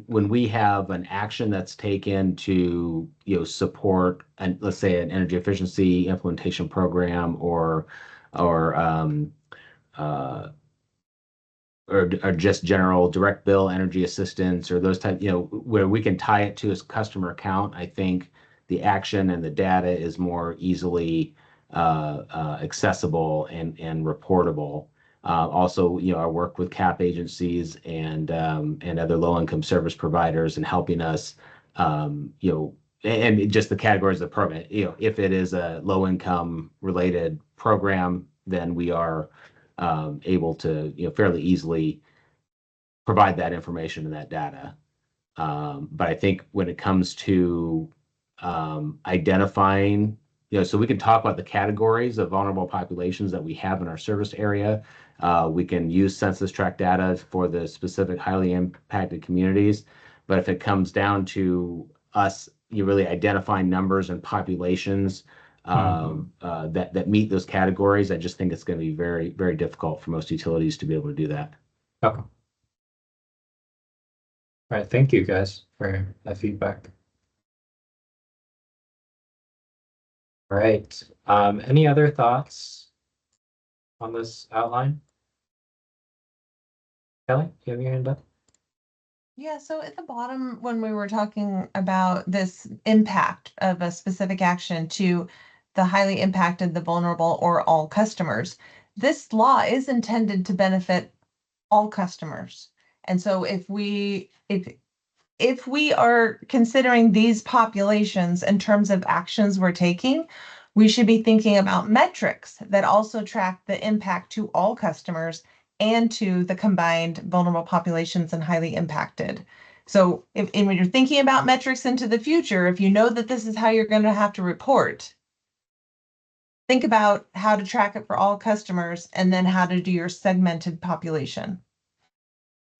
[SPEAKER 11] we have an action that's taken to support and let's say an energy efficiency implementation program or uh, or just general direct bill energy assistance or those type, where we can tie it to a customer account, I think the action and the data is more easily accessible and reportable. Also, our work with CAP agencies and other low-income service providers and helping us, and just the categories of permit. If it is a low-income related program, then we are able to fairly easily provide that information and that data. But I think when it comes to identifying, so we can talk about the categories of vulnerable populations that we have in our service area. We can use census tract data for the specific highly impacted communities. But if it comes down to us, you really identifying numbers and populations that meet those categories, I just think it's going to be very, very difficult for most utilities to be able to do that.
[SPEAKER 1] Okay. All right, thank you guys for that feedback. All right, any other thoughts on this outline? Kelly, you have your hand up?
[SPEAKER 7] Yeah, so at the bottom, when we were talking about this impact of a specific action to the highly impacted, the vulnerable, or all customers. This law is intended to benefit all customers. And so if we are considering these populations in terms of actions we're taking, we should be thinking about metrics that also track the impact to all customers and to the combined vulnerable populations and highly impacted. So when you're thinking about metrics into the future, if you know that this is how you're going to have to report, think about how to track it for all customers and then how to do your segmented population.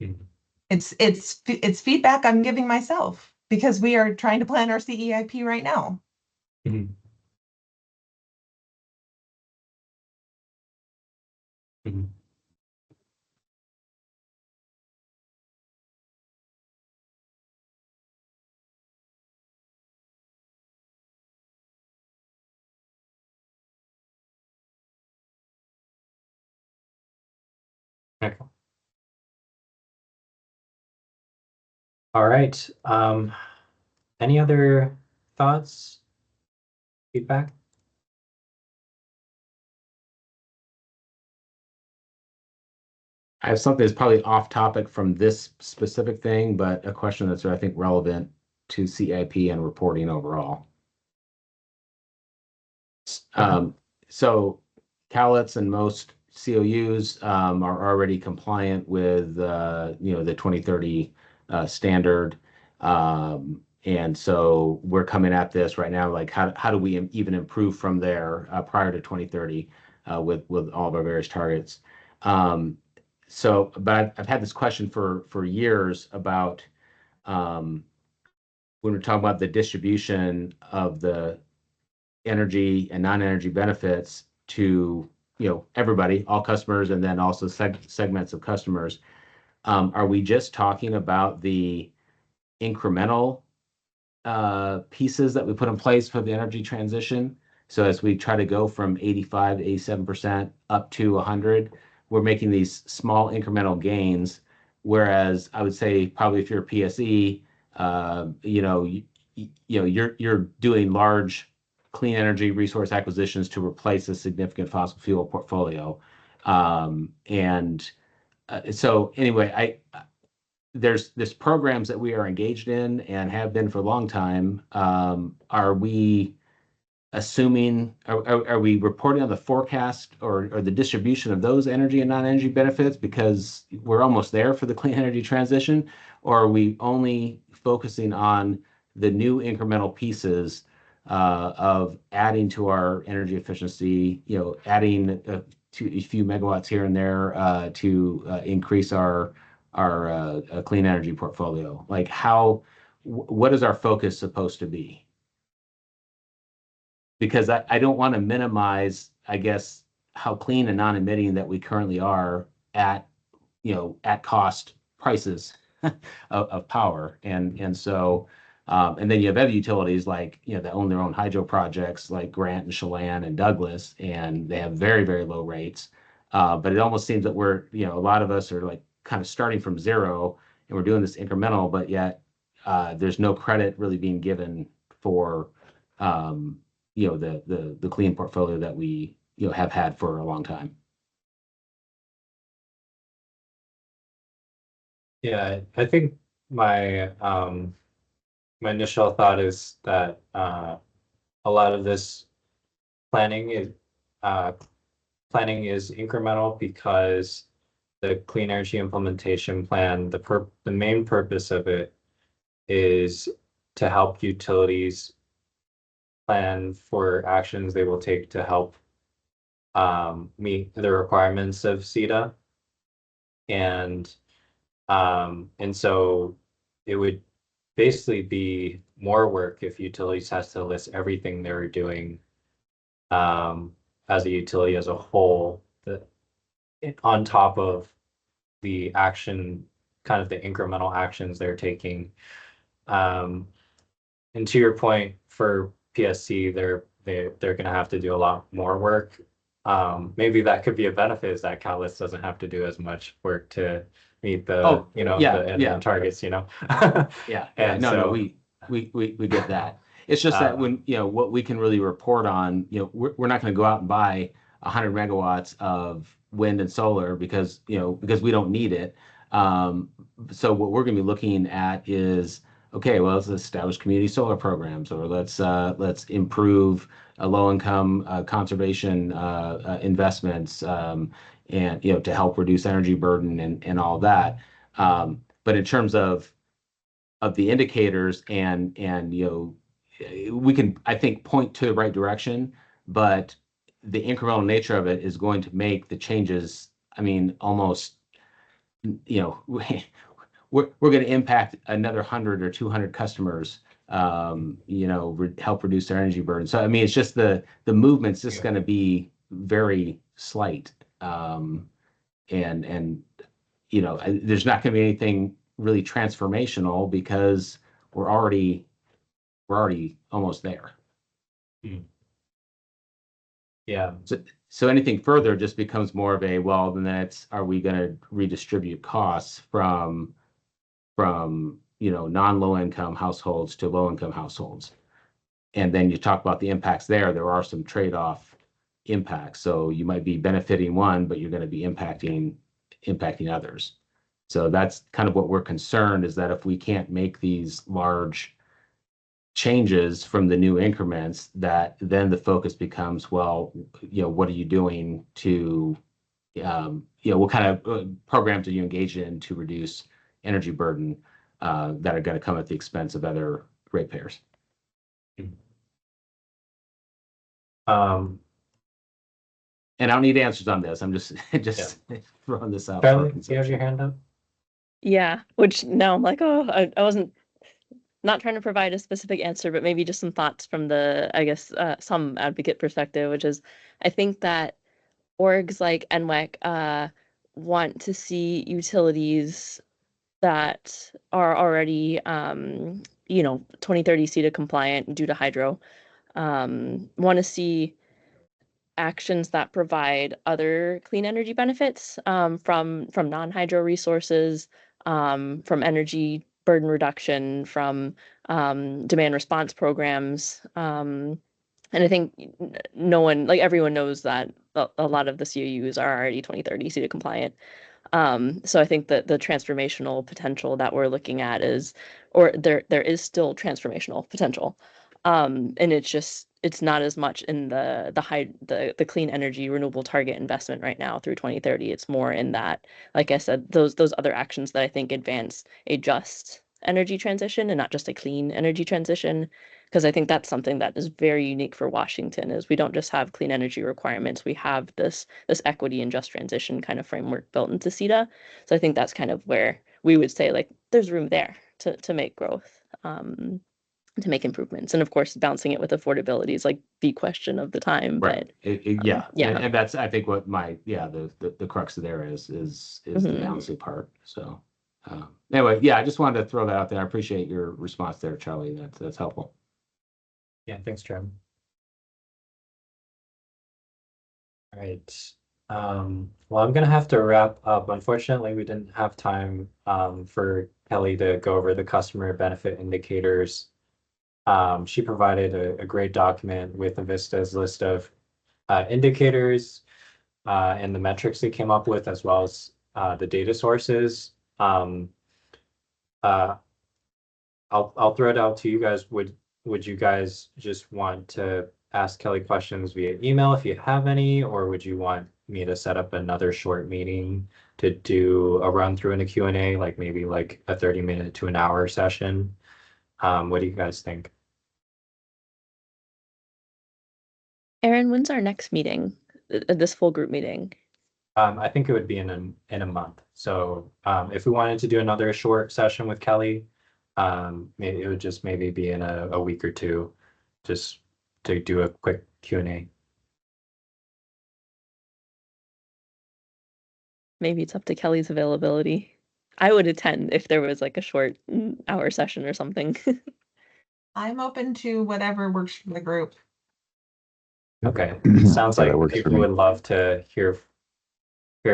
[SPEAKER 1] Mhm.
[SPEAKER 7] It's feedback I'm giving myself because we are trying to plan our CEIP right now.
[SPEAKER 1] Mhm. Mhm. Okay. All right. Any other thoughts, feedback?
[SPEAKER 11] I have something that's probably off topic from this specific thing, but a question that's, I think, relevant to CIP and reporting overall. So CALETs and most COUs are already compliant with the 2030 standard. And so we're coming at this right now, like how do we even improve from there prior to 2030 with all of our various targets. But I've had this question for years about when we're talking about the distribution of the energy and non-energy benefits to everybody, all customers, and then also segments of customers. Are we just talking about the incremental pieces that we put in place for the energy transition? So as we try to go from 85 to 87% up to 100, we're making these small incremental gains. Whereas I would say probably if you're a PSE, you're doing large clean energy resource acquisitions to replace a significant fossil fuel portfolio. So anyway, there's programs that we are engaged in and have been for a long time. Are we assuming, are we reporting on the forecast or the distribution of those energy and non-energy benefits because we're almost there for the clean energy transition? Or are we only focusing on the new incremental pieces of adding to our energy efficiency, adding a few megawatts here and there to increase our clean energy portfolio? Like what is our focus supposed to be? Because I don't want to minimize, I guess, how clean and non-emitting that we currently are at cost prices of power. And so and then you have other utilities like, that own their own hydro projects like Grant and Chelan and Douglas, and they have very, very low rates. But it almost seems that a lot of us are like kind of starting from zero and we're doing this incremental, but yet there's no credit really being given for the clean portfolio that we have had for a long time.
[SPEAKER 1] Yeah, I think my my initial thought is that a lot of this planning is incremental because the clean energy implementation plan, the main purpose of it is to help utilities plan for actions they will take to help meet the requirements of CETA. And so it would basically be more work if utilities has to list everything they're doing as a utility as a whole, on top of the action, kind of the incremental actions they're taking. And to your point, for PSC, they're going to have to do a lot more work. Maybe that could be a benefit, is that Calus doesn't have to do as much work to meet the the targets.
[SPEAKER 11] Yeah.
[SPEAKER 1] And
[SPEAKER 11] no,
[SPEAKER 1] so
[SPEAKER 11] we get that. It's just that when, what we can really report on, we're not going to go out and buy 100 megawatts of wind and solar because we don't need it. So what we're going to be looking at is, okay, well, let's establish community solar programs, or let's improve low-income conservation investments, and to help reduce energy burden and all that. But in terms of the indicators and we can, I think, point to the right direction, but the incremental nature of it is going to make the changes. I mean, almost, we're going to impact another 100 or 200 customers, help reduce their energy burden. So, I mean, it's just the movement's just going to be very slight. And there's not going to be anything really transformational because we're already almost there.
[SPEAKER 1] Yeah.
[SPEAKER 11] So anything further just becomes more of a, well, then are we going to redistribute costs from non-low income households to low income households? And then you talk about the impacts there. There are some trade-off impacts. So you might be benefiting one, but you're going to be impacting others. So that's kind of what we're concerned, is that if we can't make these large changes from the new increments, that then the focus becomes, well, what are you doing to, what kind of programs are you engaged in to reduce energy burden that are going to come at the expense of other ratepayers? And I don't need answers on this. I'm just throwing this out.
[SPEAKER 1] Charlie, you have your hand up?
[SPEAKER 2] Yeah, which now I'm like, oh, I wasn't not trying to provide a specific answer, but maybe just some thoughts from the, I guess, some advocate perspective, which is, I think that orgs like NWEC want to see utilities that are already, 2030 CETA compliant due to hydro, want to see actions that provide other clean energy benefits, from non-hydro resources, from energy burden reduction, from demand response programs. And I think no one, like everyone knows that a lot of the COUs are already 2030 CETA compliant. So I think that the transformational potential that we're looking at is, or there is still transformational potential. And it's not as much in the clean energy renewable target investment right now through 2030. It's more in that, like I said, those other actions that I think advance a just energy transition and not just a clean energy transition. Because I think that's something that is very unique for Washington, is we don't just have clean energy requirements, we have this equity and just transition kind of framework built into CETA. So I think that's kind of where we would say, like, there's room there to make growth, to make improvements. And of course, balancing it with affordability is like the question of the time.
[SPEAKER 11] Right.
[SPEAKER 2] But
[SPEAKER 11] yeah.
[SPEAKER 2] Yeah.
[SPEAKER 11] And that's, I think, what the crux of there is the balancing part. So anyway, I just wanted to throw that out there. I appreciate your response there, Charlie. That's helpful.
[SPEAKER 1] Yeah, thanks, Trev. All right. Well, I'm gonna have to wrap up. Unfortunately, we didn't have time for Kelly to go over the customer benefit indicators. She provided a great document with Avista's list of indicators and the metrics they came up with, as well as the data sources. I'll throw it out to you guys. Would you guys just want to ask Kelly questions via email if you have any, or would you want me to set up another short meeting to do a run through and a Q&A, like maybe like a 30-minute to an hour session? What do you guys think?
[SPEAKER 2] Aaron, when's our next meeting? This full group meeting?
[SPEAKER 1] I think it would be in a month. So if we wanted to do another short session with Kelly, maybe it would just maybe be in a week or two, just to do a quick Q&A.
[SPEAKER 2] Maybe it's up to Kelly's availability. I would attend if there was like a short hour session or something.
[SPEAKER 7] I'm open to whatever works for the group.
[SPEAKER 1] Okay. Sounds
[SPEAKER 13] Yeah,
[SPEAKER 1] like
[SPEAKER 13] that works for
[SPEAKER 1] people
[SPEAKER 13] me.
[SPEAKER 1] would love to hear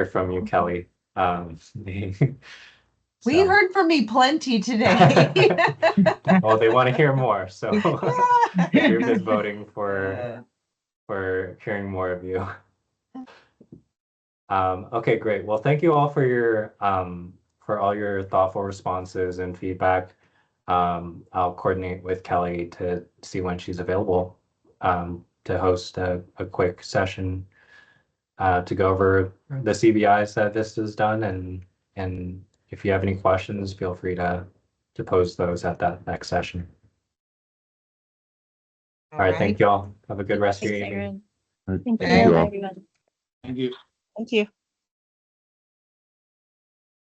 [SPEAKER 1] from you, Kelly.
[SPEAKER 7] We
[SPEAKER 1] So,
[SPEAKER 7] heard from me plenty today.
[SPEAKER 1] well, they want to hear more, so the
[SPEAKER 7] Yeah.
[SPEAKER 1] group is voting for hearing more of you. Okay, great. Well, thank you all for all your thoughtful responses and feedback. I'll coordinate with Kelly to see when she's available to host a quick session to go over the CBIs that Vista's done, and if you have any questions, feel free to pose those at that next session. All right, thank you all. Have a good rest of your
[SPEAKER 9] Thanks,
[SPEAKER 1] evening.
[SPEAKER 9] Aaron.
[SPEAKER 13] Thank
[SPEAKER 9] you.
[SPEAKER 13] you all.
[SPEAKER 9] Everyone.
[SPEAKER 5] Thank you.
[SPEAKER 6] Thank you.